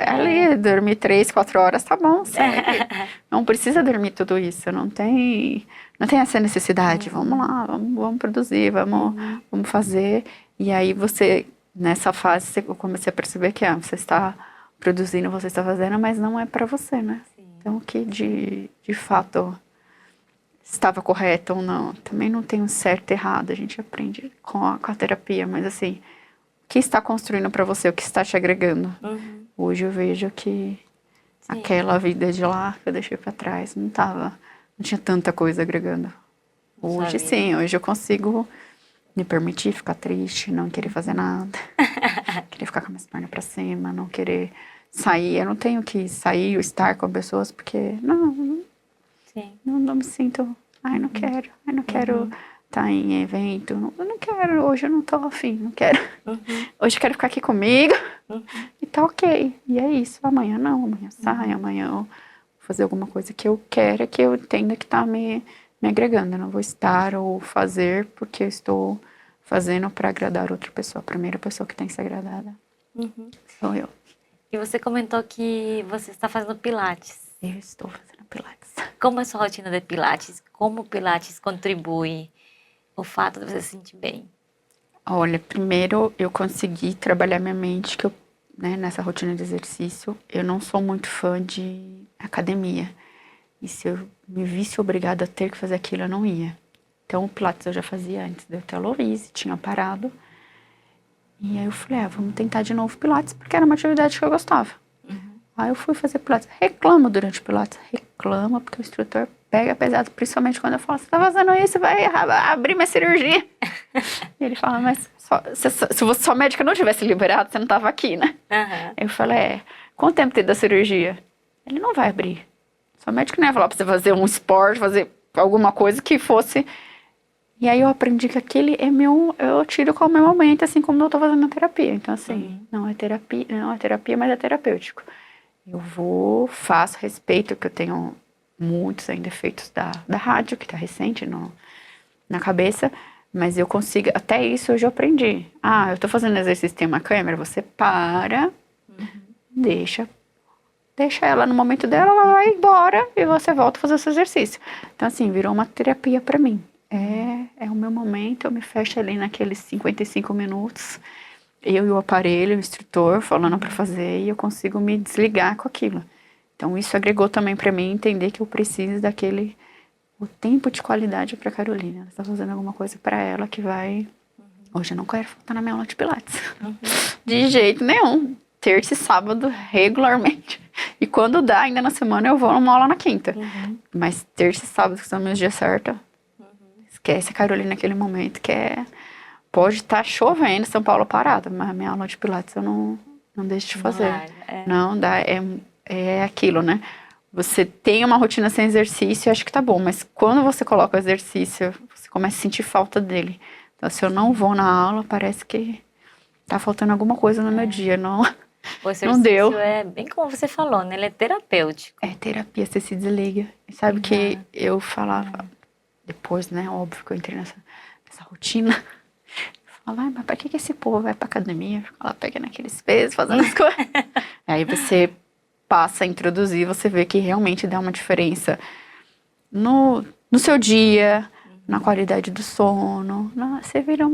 Ali, dormir 3, 4 horas, tá bom, segue. Não precisa dormir tudo isso, não tem essa necessidade. Vamos lá, vamos produzir, vamos fazer. E aí você, nessa fase, eu comecei a perceber que você está produzindo, você está fazendo, mas não é pra você, né? Sim. Então, o que de fato estava correto ou não. Também não tem um certo e errado, a gente aprende com a terapia, mas assim, o que está construindo para você, o que está te agregando? Hoje eu vejo que aquela vida de lá que eu deixei para trás não tinha tanta coisa agregando. Hoje sim, hoje eu consigo me permitir ficar triste, não querer fazer nada, querer ficar com as pernas para cima, não querer sair. Eu não tenho que sair ou estar com pessoas porque não me sinto, não quero estar em evento, eu não quero, hoje eu não tô afim, não quero. Hoje eu quero ficar aqui comigo e tá ok. E é isso, amanhã não, amanhã sai, amanhã eu vou fazer alguma coisa que eu quero, que eu entenda que tá me agregando. Eu não vou estar ou fazer porque eu estou fazendo para agradar outra pessoa. A primeira pessoa que tem que ser agradada sou eu. E você comentou que você está fazendo pilates. Eu estou fazendo pilates. Como é a sua rotina de pilates? Como o pilates contribui o fato de você se sentir bem? Olha, primeiro eu consegui trabalhar minha mente, que eu, nessa rotina de exercício, eu não sou muito fã de academia. E se eu me visse obrigada a ter que fazer aquilo, eu não ia. Então, o pilates eu já fazia antes de eu ter a Louise, tinha parado. E aí eu falei, vamos tentar de novo pilates, porque era uma atividade que eu gostava. Aí eu fui fazer pilates. Reclamo durante o pilates. Reclamo porque o instrutor pega pesado, principalmente quando eu falo, você tá fazendo isso, vai abrir minha cirurgia. E ele fala, mas se sua médica não tivesse liberado, você não tava aqui, né? Eu falei, quanto tempo tem da cirurgia? Ele não vai abrir. Sua médica não ia falar pra você fazer um esporte, fazer alguma coisa que fosse... E aí eu aprendi que aquele eu tiro como meu momento, assim como eu tô fazendo a terapia. Então, assim, não é terapia, mas é terapêutico. Eu vou, faço, respeito, que eu tenho muitos ainda efeitos da rádio, que tá recente na cabeça, mas eu consigo, até isso hoje eu aprendi. Eu tô fazendo exercício, tem uma câmera, você para, deixa ela no momento dela, ela vai embora e você volta a fazer o seu exercício. Então, assim, virou uma terapia pra mim. É o meu momento, eu me fecho ali naqueles 55 minutos, eu e o aparelho, o instrutor falando pra fazer, e eu consigo me desligar com aquilo. Então isso agregou também pra mim entender que eu preciso o tempo de qualidade pra Carolina. Ela está fazendo alguma coisa pra ela que vai... Hoje eu não quero faltar na minha aula de pilates. De jeito nenhum. Terça e sábado, regularmente. E quando dá, ainda na semana, eu vou numa aula na quinta. Mas terça e sábado, que são meus dias certos, esquece a Carolina naquele momento, que pode estar chovendo, São Paulo parada, mas a minha aula de pilates eu não deixo de fazer. Não dá, é aquilo, né? Você tem uma rotina sem exercício, eu acho que tá bom, mas quando você coloca o exercício, você começa a sentir falta dele. Então, se eu não vou na aula, parece que tá faltando alguma coisa no meu dia, não deu. É bem como você falou, né? Ele é terapêutico. É terapia, você se desliga. E sabe que eu falava, depois, né, óbvio que eu entrei nessa rotina, falava, mas pra que esse povo vai pra academia, fica lá pegando aqueles pesos, fazendo as coisas. Aí você passa a introduzir, você vê que realmente dá uma diferença no seu dia, na qualidade do sono. Você vira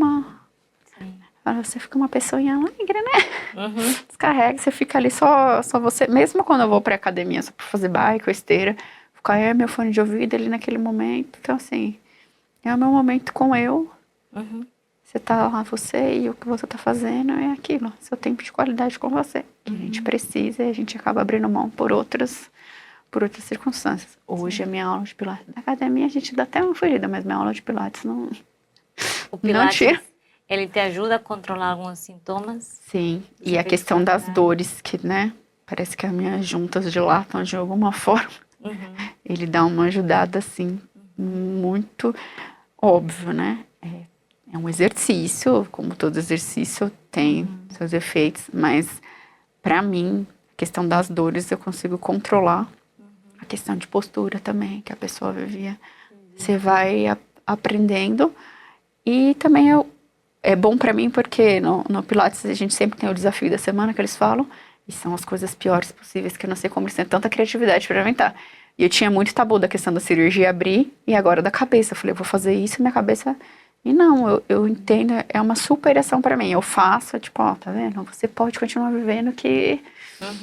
você fica uma pessoinha alegre, né? Descarrega, você fica ali só você. Mesmo quando eu vou pra academia só pra fazer bike ou esteira, ficar meu fone de ouvido ali naquele momento. Então, assim, é o meu momento com eu. Você tá lá, você, e o que você tá fazendo é aquilo. Seu tempo de qualidade com você. Que a gente precisa e a gente acaba abrindo mão por outras circunstâncias. Hoje, a minha aula de pilates da academia, a gente dá até uma fugida, mas minha aula de pilates não... O pilates, ele te ajuda a controlar alguns sintomas? Sim, e a questão das dores, que, né, parece que as minhas juntas dilatam de alguma forma. Ele dá uma ajudada, assim, muito óbvio, né? É um exercício, como todo exercício tem seus efeitos, mas pra mim, a questão das dores eu consigo controlar. A questão de postura também, que a pessoa vivia. Você vai aprendendo. E também é bom pra mim porque no Pilates a gente sempre tem o desafio da semana que eles falam, e são as coisas piores possíveis, que eu não sei como eles têm tanta criatividade pra inventar. E eu tinha muito tabu da questão da cirurgia abrir e agora da cabeça. Eu falei, eu vou fazer isso, minha cabeça... E não, eu entendo, é uma superação pra mim. Eu faço, tipo, ó, tá vendo? Você pode continuar vivendo que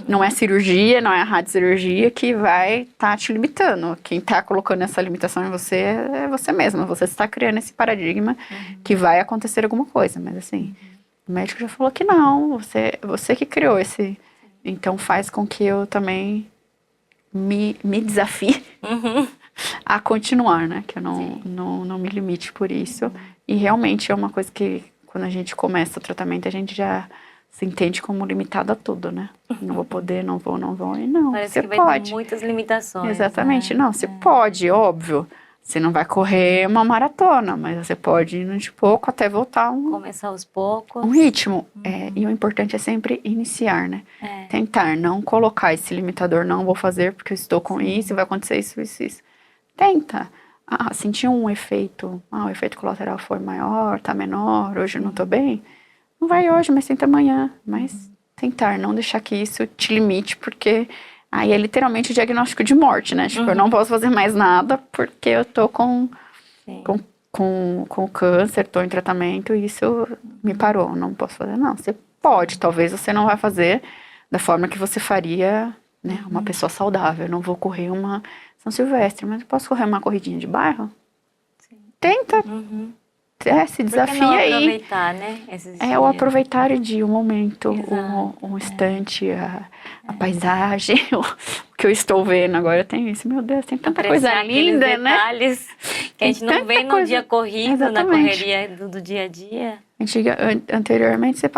não é cirurgia, não é a radiocirurgia que vai tá te limitando. Quem tá colocando essa limitação em você é você mesma. Você está criando esse paradigma que vai acontecer alguma coisa. Mas assim, o médico já falou que não, você que criou esse... Então faz com que eu também me desafie a continuar, né? Que eu não me limite por isso. E realmente é uma coisa que, quando a gente começa o tratamento, a gente já se entende como limitado a tudo, né? Não vou poder, não vou. E não, Parece você que vai pode. ter muitas limitações. Exatamente. Né? Não, você pode, óbvio. Você não vai correr uma maratona, mas você pode ir de pouco até voltar Começar aos poucos. um ritmo. E o importante é sempre iniciar, né? Tentar, não colocar esse limitador, não vou fazer porque eu estou com isso, vai acontecer isso. Tenta. Senti um efeito, o efeito colateral foi maior, tá menor, hoje eu não tô bem. Não vai hoje, mas tenta amanhã. Mas tentar, não deixar que isso te limite, porque aí é literalmente o diagnóstico de morte, né? Tipo, eu não posso fazer mais nada porque eu tô com câncer, tô em tratamento e isso me parou. Não posso fazer, não. Você pode, talvez você não vai fazer da forma que você faria, né? Uma pessoa saudável. Eu não vou correr uma São Silvestre, mas eu posso correr uma corridinha de bairro? Sim. Tenta. Se desafia não aí. Aproveitar, né? Esses o dias. aproveitar o momento, o instante, a paisagem, o que eu estou vendo agora. Eu tenho isso, meu Deus, tem tanta coisa linda, né? Detalhes que a gente não vê no dia corrido, Exatamente. na correria do dia a dia. Anteriormente você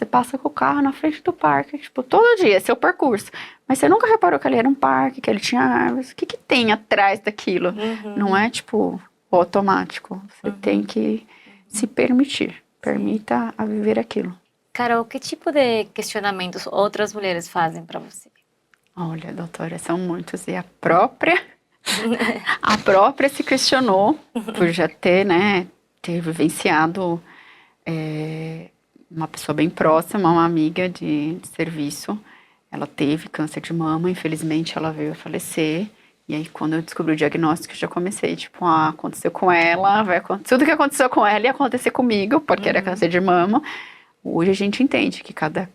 passa com o carro na frente do parque, tipo, todo dia, seu percurso. Mas você nunca reparou que ali era um parque, que ele tinha árvores. O que tem atrás daquilo? Não é, tipo, automático. Você tem que se permitir. Permita a viver aquilo. Carol, que tipo de questionamentos outras mulheres fazem pra você? Olha, doutora, são muitos. E a própria se questionou por já ter vivenciado uma pessoa bem próxima, uma amiga de serviço. Ela teve câncer de mama, infelizmente ela veio a falecer. E aí, quando eu descobri o diagnóstico, eu já comecei, tipo, aconteceu com ela, tudo que aconteceu com ela ia acontecer comigo, porque era câncer de mama. Hoje a gente entende que cada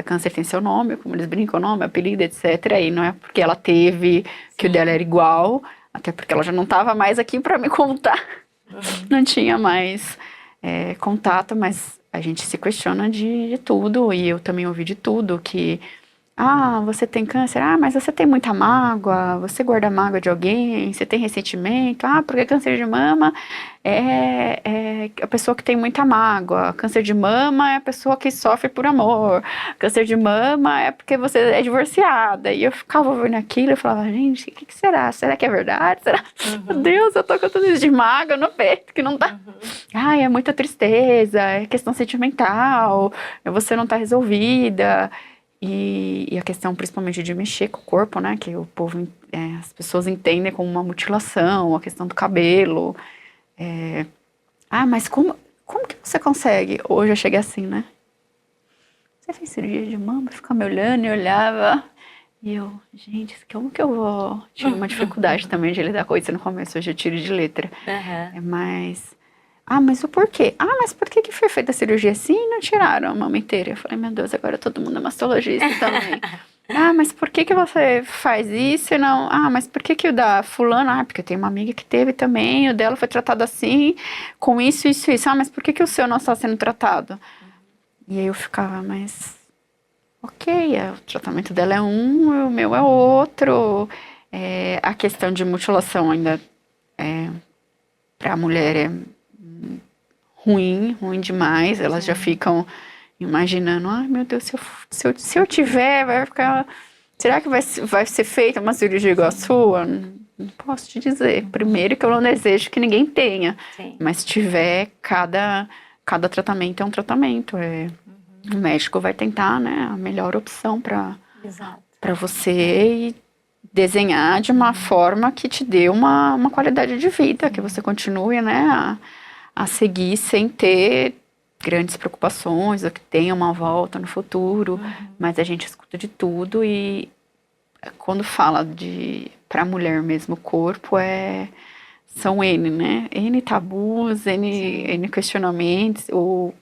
câncer tem seu nome, como eles brincam, nome, apelido, etc. E não é porque ela teve que o dela era igual, até porque ela já não estava mais aqui para me contar. Não tinha mais contato, mas a gente se questiona de tudo, e eu também ouvi de tudo, que você tem câncer, mas você tem muita mágoa, você guarda mágoa de alguém, você tem ressentimento, porque câncer de mama é a pessoa que tem muita mágoa, câncer de mama é a pessoa que sofre por amor, câncer de mama é porque você é divorciada. E eu ficava ouvindo aquilo e falava, gente, o que será? Será que é verdade? Será? Meu Deus, eu tô com tudo isso de mágoa no peito, que não tá... é muita tristeza, é questão sentimental, você não tá resolvida... E a questão principalmente de mexer com o corpo, né, que o povo, as pessoas entendem como uma mutilação, a questão do cabelo. Mas como que você consegue? Hoje eu cheguei assim, né? Você fez cirurgia de mama? Ficava me olhando e olhava. E eu, gente, como que eu vou? Tive uma dificuldade também de lidar com isso no começo, hoje eu tiro de letra. Mas o porquê? Mas por que foi feita a cirurgia assim e não tiraram a mama inteira? Eu falei, meu Deus, agora todo mundo é mastologista também. Mas por que você faz isso e não... mas por que o da fulano? Porque eu tenho uma amiga que teve também, o dela foi tratado assim, com isso. Mas por que o seu não está sendo tratado? E aí eu ficava, mas... Ok, o tratamento dela é um, o meu é outro. A questão de mutilação ainda para a mulher é ruim demais. Elas já ficam imaginando, meu Deus, se eu tiver, vai ficar... Será que vai ser feita uma cirurgia igual a sua? Não posso te dizer. Primeiro que eu não desejo que ninguém tenha. Sim. Mas se tiver, cada tratamento é um tratamento. O médico vai tentar, né, a melhor opção para você e desenhar de uma forma que te dê uma qualidade de vida, que você continue, né, a seguir sem ter grandes preocupações, ou que tenha uma volta no futuro, mas a gente escuta de tudo e quando fala pra mulher mesmo, o corpo são N, né? N tabus, N questionamentos, o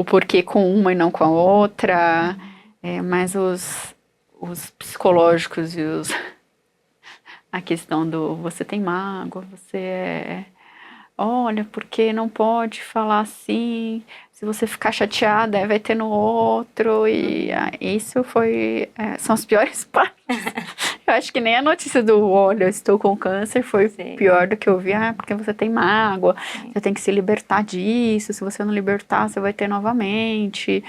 porquê com uma e não com a outra, mas os psicológicos e a questão do você tem mágoa, olha, porque não pode falar assim, se você ficar chateada, vai ter no outro, e isso são as piores partes. Eu acho que nem a notícia do, olha, eu estou com câncer, foi pior do que eu vi, porque você tem mágoa, você tem que se libertar disso, se você não libertar, você vai ter novamente,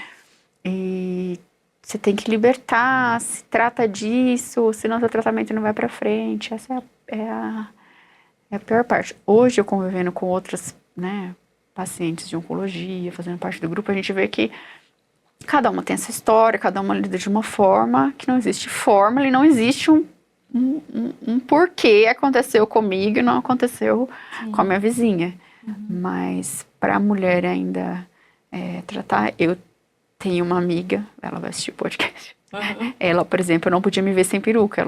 e você tem que libertar, se trata disso, senão seu tratamento não vai pra frente. Essa é a pior parte. Hoje, eu convivendo com outras, né, pacientes de oncologia, fazendo parte do grupo, a gente vê que cada uma tem essa história, cada uma lida de uma forma, que não existe fórmula e não existe um porquê aconteceu comigo e não aconteceu com a minha vizinha. Mas para a mulher ainda tratar, eu tenho uma amiga, ela vai assistir o podcast. Ela, por exemplo, não podia me ver sem peruca,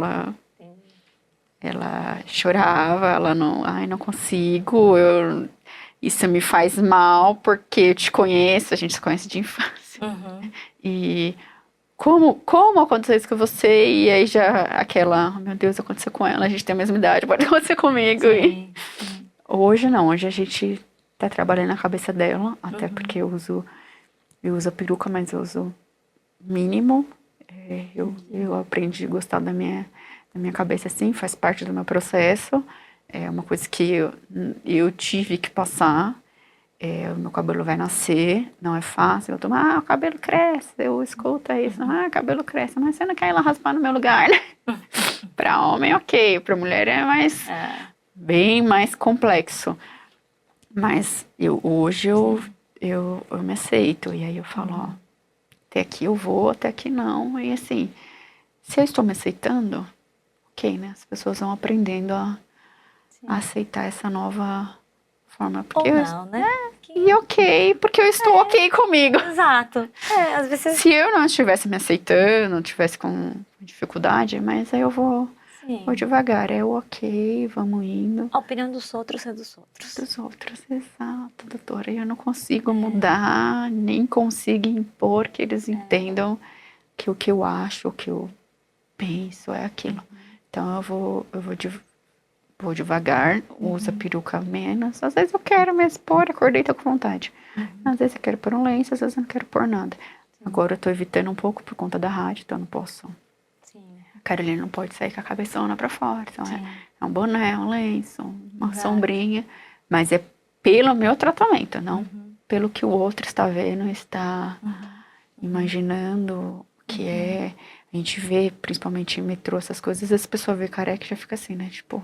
ela chorava, ela não consigo, isso me faz mal porque eu te conheço, a gente se conhece de infância. E como aconteceu isso com você? E aí já meu Deus, aconteceu com ela, a gente tem a mesma idade, pode acontecer comigo. E hoje não, hoje a gente tá trabalhando na cabeça dela, até porque eu uso a peruca, mas eu uso mínimo. Eu aprendi a gostar da minha cabeça assim, faz parte do meu processo. É uma coisa que eu tive que passar. O meu cabelo vai nascer, não é fácil. Eu tomo, o cabelo cresce, eu escuto isso, o cabelo cresce, mas você não quer ir lá raspar no meu lugar, né? Pra homem, ok, pra mulher é bem mais complexo. Mas hoje eu me aceito, e aí eu falo, até aqui eu vou, até aqui não, e assim, se eu estou me aceitando, ok, né? As pessoas vão aprendendo a aceitar essa nova forma. Porque ou não, né? E ok, porque eu estou ok comigo. Exato. Às vezes... Se eu não estivesse me aceitando, não estivesse com dificuldade, mas aí eu vou devagar. É o ok, vamos indo. A opinião dos outros é dos outros. Dos outros, exato, doutora. E eu não consigo mudar, nem consigo impor que eles entendam que o que eu acho, o que eu penso é aquilo. Então eu vou devagar, uso a peruca menos. Às vezes eu quero me expor, acordei, tô com vontade. Às vezes eu quero pôr um lenço, às vezes eu não quero pôr nada. Agora eu tô evitando um pouco por conta da rádio, então eu não posso. A Carolina não pode sair com a cabeçona pra fora. Então é um boné, um lenço, uma sombrinha. Mas é pelo meu tratamento, não pelo que o outro está vendo, está imaginando que é. A gente vê, principalmente em metrô, essas coisas, as pessoas vê careca e já fica assim, né? Tipo,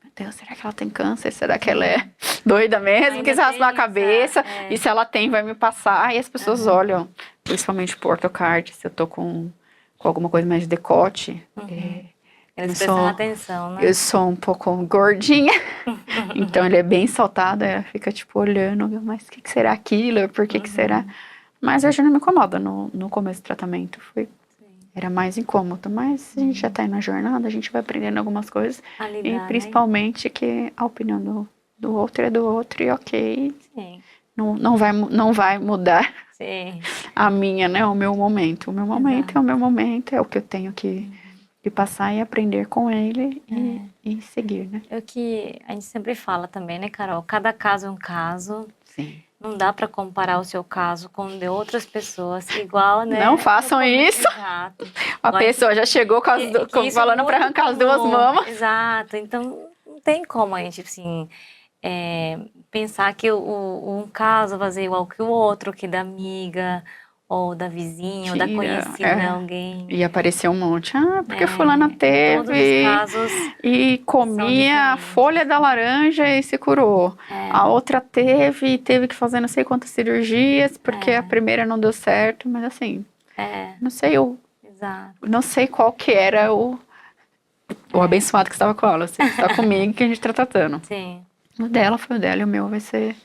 meu Deus, será que ela tem câncer? Será que ela é doida mesmo? Que se raspar a cabeça? E se ela tem, vai me passar? E as pessoas olham, principalmente pro ortocard, se eu tô com alguma coisa mais de decote. Eles prestam atenção, né? Eu sou um pouco gordinha, então ele é bem saltado, ela fica tipo olhando, mas o que será aquilo? Por que será? Mas hoje não me incomoda, no começo do tratamento era mais incômodo, mas a gente já tá aí na jornada, a gente vai aprendendo algumas coisas, lidar, e principalmente que a opinião do outro é do outro, e ok, não vai mudar a minha, né, o meu momento. O meu momento é o meu momento, é o que eu tenho que passar e aprender com ele e seguir, né? É o que a gente sempre fala também, né, Carol? Cada caso é um caso. Sim. Não dá para comparar o seu caso com o de outras pessoas, igual, né? Não façam isso. Exato. A pessoa já chegou falando para arrancar as duas mamas. Exato. Então, não tem como a gente, assim, pensar que um caso vai ser igual que o outro, que da amiga, ou da vizinha, ou da conhecida, alguém. E apareceu um monte. Porque fulana teve. Todos os casos e comia a folha da laranja e se curou. A outra teve que fazer não sei quantas cirurgias, porque a primeira não deu certo, mas assim, não sei não sei qual que era o abençoado que estava com ela. Assim, está comigo que a gente está tratando. Sim. O dela foi o dela e o meu vai ser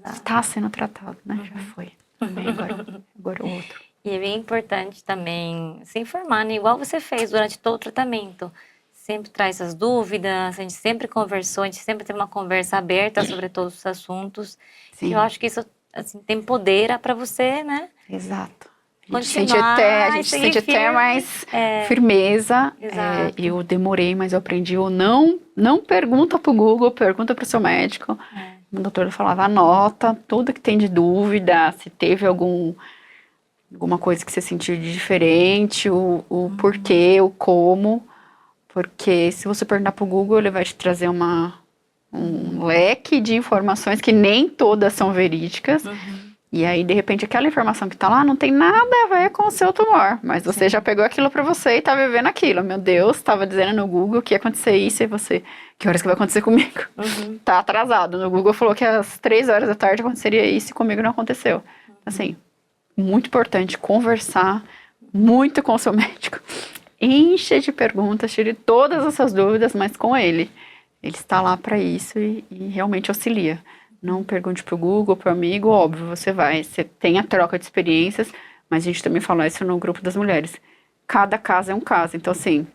está sendo tratado, né? Já foi. Também agora o outro. E é bem importante também se informar, né? Igual você fez durante todo o tratamento. Sempre traz as dúvidas, a gente sempre conversou, a gente sempre teve uma conversa aberta sobre todos os assuntos. Sim. Que eu acho que isso, assim, tem poder para você, né? Exato. A gente Continuar, sente até mais É. firmeza. Exato. Eu demorei, mas eu aprendi. Não pergunta pro Google, pergunta pro seu médico. O doutor falava, anota tudo que tem de dúvida, se teve alguma coisa que você sentiu de diferente, o porquê, o como. Porque se você perguntar pro Google, ele vai te trazer um leque de informações que nem todas são verídicas. E aí, de repente, aquela informação que tá lá não tem nada a ver com o seu tumor. Mas você já pegou aquilo pra você e tá vivendo aquilo. Meu Deus, tava dizendo no Google que ia acontecer isso e você... Que horas que vai acontecer comigo? Tá atrasado. No Google falou que às 3 horas da tarde aconteceria isso e comigo não aconteceu. Assim, muito importante conversar muito com o seu médico. Enche de perguntas, tire todas as suas dúvidas, mas com ele. Ele está lá para isso e realmente auxilia. Não pergunte pro Google, pro amigo, óbvio, você tem a troca de experiências, mas a gente também fala isso no grupo das mulheres. Cada caso é um caso, então assim,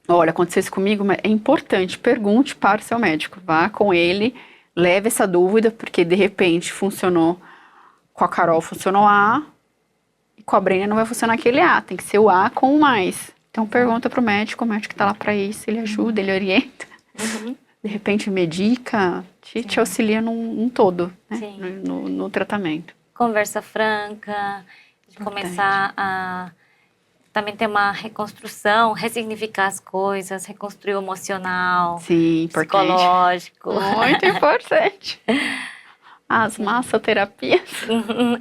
olha, aconteceu isso comigo, mas é importante, pergunte para o seu médico, vá com ele, leve essa dúvida, porque de repente funcionou com a Carol, funcionou A, e com a Brenda não vai funcionar aquele A, tem que ser o A com o mais. Então pergunta pro médico, o médico tá lá para isso, ele ajuda, ele orienta. De repente medica, te auxilia num todo, né? No tratamento. Conversa franca, de começar a também ter uma reconstrução, ressignificar as coisas, reconstruir o emocional, Sim, psicológico. Muito importante. As massoterapias.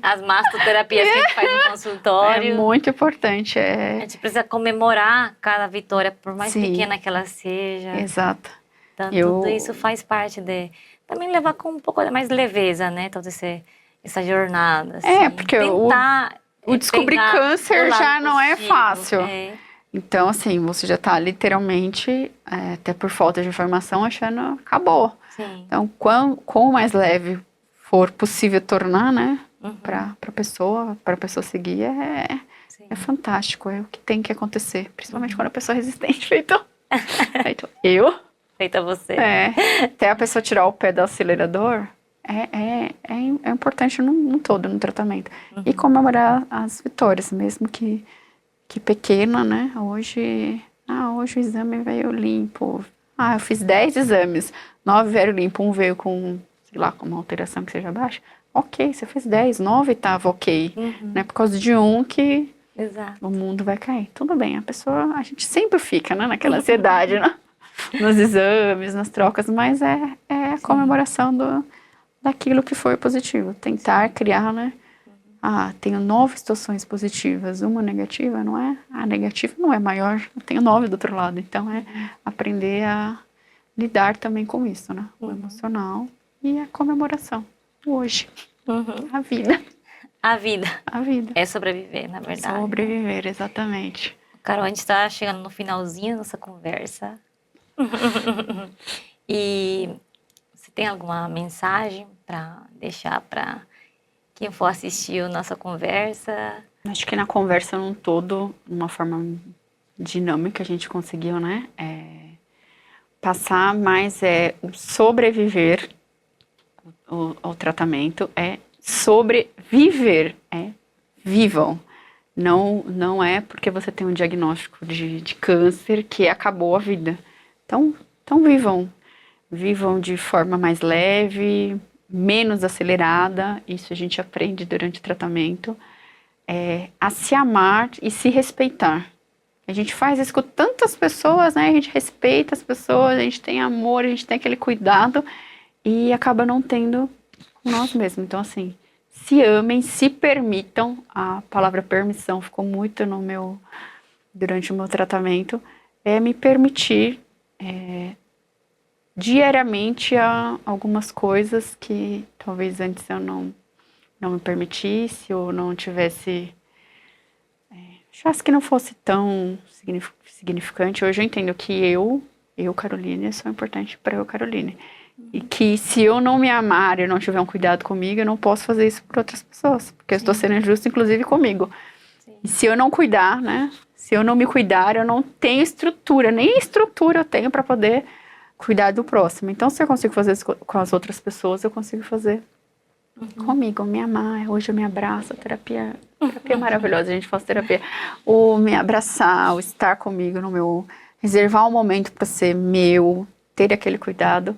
As mastoterapias que a gente faz no consultório. É muito importante. A gente precisa comemorar cada vitória, por mais pequena que ela seja. Exato. Então, tudo isso faz parte de... Também levar com um pouco mais de leveza, né? Toda essa jornada. Assim. Porque tentar, o descobrir câncer já não é fácil. Então, assim, você já tá literalmente, até por falta de informação, achando acabou. Sim. Então, quão mais leve for possível tornar, né? Pra pessoa seguir, é fantástico. É o que tem que acontecer. Principalmente quando a pessoa é resistente, feito eu. Feita você. Até a pessoa tirar o pé do acelerador, é importante num todo, no tratamento. E comemorar as vitórias, mesmo que pequena, né? Hoje o exame veio limpo. Eu fiz 10 exames, 9 vieram limpo, um veio com, sei lá, com uma alteração que seja baixa. Ok, você fez 10, 9 tava ok. Não é por causa de um que o mundo vai cair. Tudo bem, a gente sempre fica, né, naquela ansiedade, né? Nos exames, nas trocas, mas é a comemoração daquilo que foi positivo. Tentar criar, né? Tenho 9 situações positivas, uma negativa, não é? A negativa não é maior, eu tenho 9 do outro lado. Então, aprender a lidar também com isso, né? O emocional e a comemoração. Hoje. A vida. A vida. A vida. É sobreviver, na verdade. Sobreviver, exatamente. Carol, a gente está chegando no finalzinho da nossa conversa. E você tem alguma mensagem para deixar para quem for assistir a nossa conversa? Acho que na conversa num todo, uma forma dinâmica a gente conseguiu, né? Passar mais o sobreviver ao tratamento, sobreviver, vivam. Não é porque você tem um diagnóstico de câncer que acabou a vida. Então vivam. Vivam de forma mais leve, menos acelerada. Isso a gente aprende durante o tratamento. A se amar e se respeitar. A gente faz isso com tantas pessoas, né? A gente respeita as pessoas, a gente tem amor, a gente tem aquele cuidado e acaba não tendo com nós mesmos. Então, assim, se amem, se permitam. A palavra permissão ficou muito durante o meu tratamento. Me permitir diariamente algumas coisas que talvez antes eu não me permitisse ou não tivesse... achasse que não fosse tão significante. Hoje eu entendo que eu, Caroline, sou importante para eu, Caroline. E que se eu não me amar e não tiver um cuidado comigo, eu não posso fazer isso por outras pessoas. Porque eu estou sendo injusta, inclusive, comigo. Sim. E se eu não cuidar, né? Se eu não me cuidar, eu não tenho estrutura. Nem estrutura eu tenho para poder cuidar do próximo. Então, se eu consigo fazer isso com as outras pessoas, eu consigo fazer comigo. Me amar. Hoje eu me abraço. Terapia é maravilhosa. A gente faz terapia. O me abraçar, o estar comigo no meu... Reservar um momento para ser meu. Ter aquele cuidado.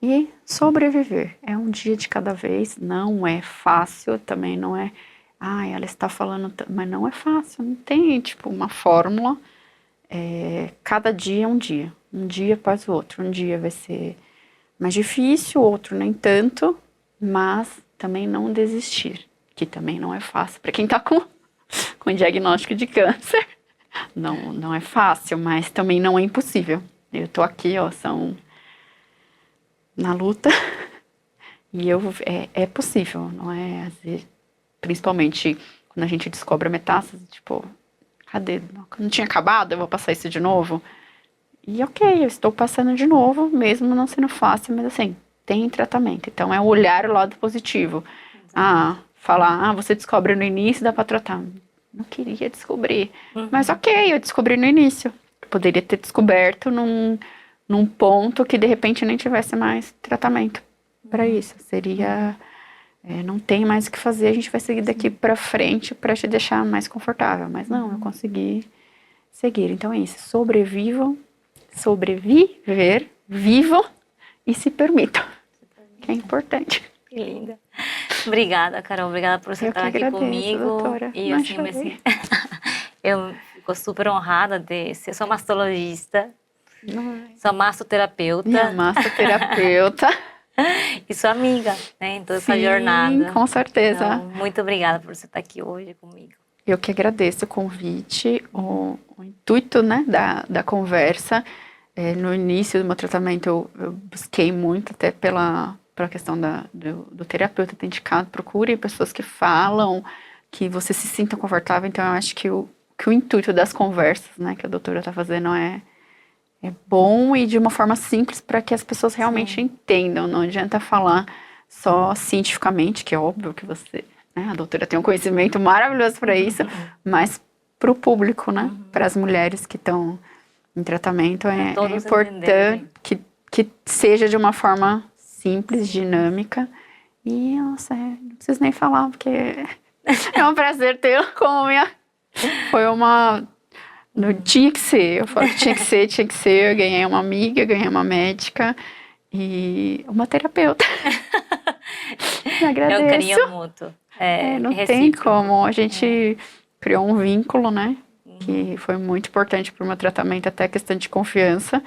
E sobreviver. É um dia de cada vez. Não é fácil. Também não é... Ai, ela está falando... Mas não é fácil. Não tem, tipo, uma fórmula. Cada dia é um dia. Um dia após o outro. Um dia vai ser mais difícil, outro nem tanto. Mas também não desistir. Que também não é fácil. Para quem está com diagnóstico de câncer. Não é fácil, mas também não é impossível. Eu tô aqui, ó, na luta. E é possível, não é? Às vezes, principalmente quando a gente descobre a metástase, tipo, cadê? Não tinha acabado, eu vou passar isso de novo. E ok, eu estou passando de novo, mesmo não sendo fácil, mas assim, tem tratamento. Então é olhar o lado positivo. Falar, você descobre no início, dá pra tratar. Não queria descobrir. Mas ok, eu descobri no início. Eu poderia ter descoberto num ponto que de repente nem tivesse mais tratamento para isso. Seria... não tem mais o que fazer, a gente vai seguir daqui para frente para te deixar mais confortável. Mas não, eu consegui seguir. Então é isso. Sobreviver, vivam e se permitam. Que é importante. Que linda. Obrigada, Carol. Obrigada por você estar aqui comigo. Doutora. E assim, eu fico super honrada de ser sua mastologista, sua massoterapeuta. Minha massoterapeuta. E sua amiga, né, em toda essa Sim, jornada. Com certeza. Então, muito obrigada por você estar aqui hoje comigo. Eu que agradeço o convite, o intuito, né, da conversa. No início do meu tratamento, eu busquei muito, até pela questão do terapeuta ter indicado, procure pessoas que falam, que você se sinta confortável. Então, eu acho que o intuito das conversas, né, que a doutora está fazendo é bom e de uma forma simples para que as pessoas realmente entendam. Não adianta falar só cientificamente, que é óbvio que você, né, a doutora tem um conhecimento maravilhoso para isso, mas para o público, né, para as mulheres que estão em tratamento, é importante que seja de uma forma simples, dinâmica. E, nossa, não preciso nem falar, porque é um prazer tê-lo como minha... Tinha que ser, eu falo que tinha que ser. Eu ganhei uma amiga, ganhei uma médica e uma terapeuta. Me agradeço. É um carinho mútuo. Não tem como. A gente criou um vínculo, né? Que foi muito importante para o meu tratamento, até a questão de confiança.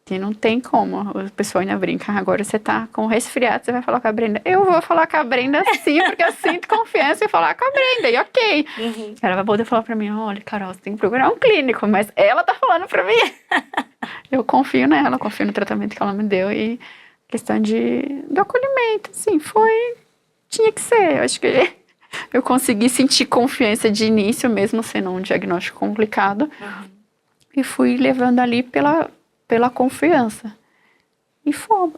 Que não tem como. O pessoal ainda brinca. Agora você tá com resfriado, você vai falar com a Brenda. Eu vou falar com a Brenda sim, porque eu sinto confiança em falar com a Brenda. E ok. Ela vai poder falar pra mim, olha, Carol, você tem que procurar um clínico. Mas ela tá falando pra mim. Eu confio nela, confio no tratamento que ela me deu. E questão do acolhimento, assim, tinha que ser. Eu acho que eu consegui sentir confiança de início, mesmo sendo um diagnóstico complicado. E fui levando ali pela confiança. E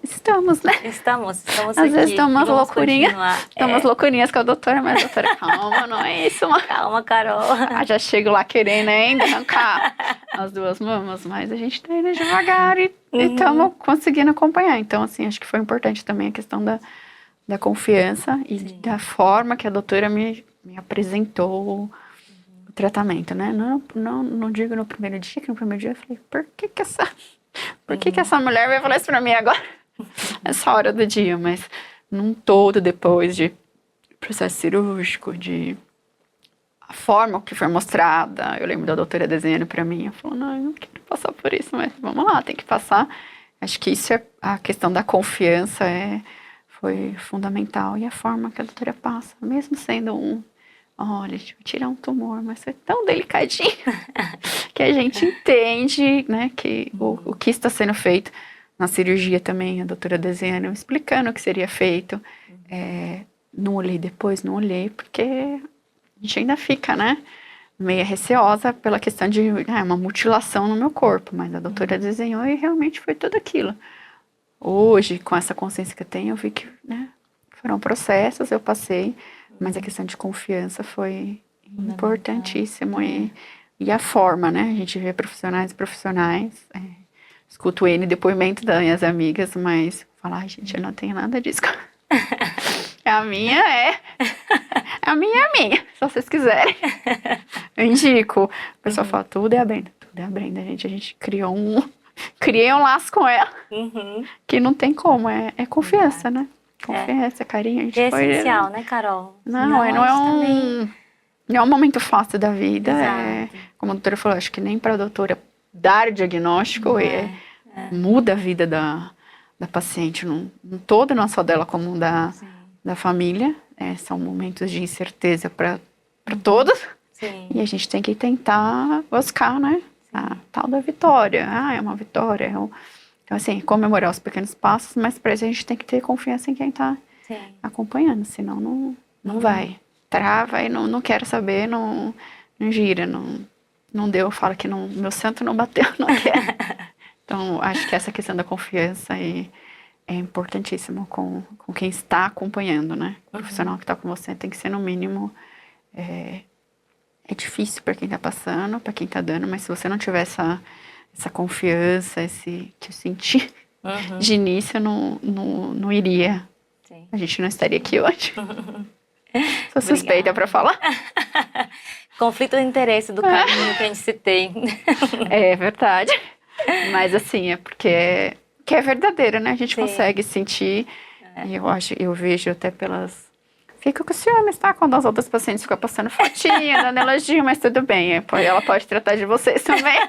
estamos, né? Estamos Às aqui. vezes estamos umas loucurinhas. Umas loucurinhas com a doutora, mas a doutora, calma, não é isso. Calma, Carol. Já chego lá querendo ainda arrancar as duas mamas, mas a gente tá indo devagar e estamos conseguindo acompanhar. Então, assim, acho que foi importante também a questão da confiança e da forma que a doutora me apresentou o tratamento, né? Não digo no primeiro dia, que no primeiro dia eu falei, por que essa mulher vai falar isso pra mim agora? Essa hora do dia, mas num todo, depois de processo cirúrgico, a forma que foi mostrada, eu lembro da doutora desenhando pra mim, eu falo, não, eu não quero passar por isso, mas vamos lá, tem que passar. Acho que isso a questão da confiança foi fundamental, e a forma que a doutora passa, mesmo sendo olha, deixa eu tirar um tumor, mas foi tão delicadinho que a gente entende, né, que o que está sendo feito. Na cirurgia também, a doutora desenhando, explicando o que seria feito. Não olhei depois, porque a gente ainda fica, né, meio receosa pela questão de uma mutilação no meu corpo, mas a doutora desenhou e realmente foi tudo aquilo. hoje, com essa consciência que eu tenho, eu vi que, né, foram processos, eu passei, mas a questão de confiança foi importantíssimo. E a forma, né? A gente vê profissionais e profissionais, escuto N depoimento das minhas amigas, mas falar, ai, gente, eu não tenho nada disso. A minha é minha, se vocês quiserem. Eu indico. O pessoal fala, tudo é a Brenda, gente. A gente criei um laço com ela, que não tem como, é confiança, né? Confiança, carinho. A gente É foi, essencial, né, Carol? não é um momento fácil da vida. Exato. Como a doutora falou, acho que nem para a doutora dar diagnóstico muda a vida da paciente, não toda, não só dela, como da família. São momentos de incerteza para todos. Sim. E a gente tem que tentar buscar, né? A tal da vitória. É uma vitória. Então, assim, comemorar os pequenos passos, mas para isso a gente tem que ter confiança em quem está acompanhando, senão não vai. Trava e não quero saber, não gira, não deu, fala que meu santo não bateu, não quer. Então, acho que essa questão da confiança é importantíssimo com quem está acompanhando, né? O profissional que está com você tem que ser, no mínimo, é difícil para quem está passando, para quem está dando, mas se você não tiver essa confiança, que eu senti de início, não iria. Sim. A gente não estaria aqui hoje. Sou suspeita para falar. Conflito de interesse do caminho que a gente se tem. É verdade. Mas assim, é porque é verdadeiro, né? A gente consegue sentir. E eu vejo até pelas... Fica com ciúmes, tá? Quando as outras pacientes ficam postando fotinha, dando elogio, mas tudo bem. Ela pode tratar de vocês também.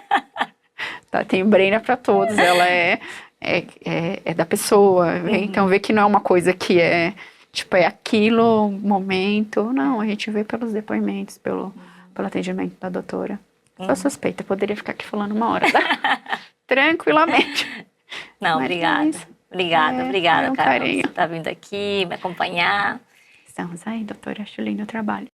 Tá, tem Brenda para todos. Ela é da pessoa. Então, vê que não é uma coisa que é aquilo, momento. Não, a gente vê pelos depoimentos, pelo atendimento da doutora. Sou suspeita, poderia ficar aqui falando uma hora, tá? Tranquilamente. Não, obrigada. Obrigada, um Carol, carinho. por estar vindo aqui, me acompanhar. Estamos aí, doutora. Acho lindo o trabalho.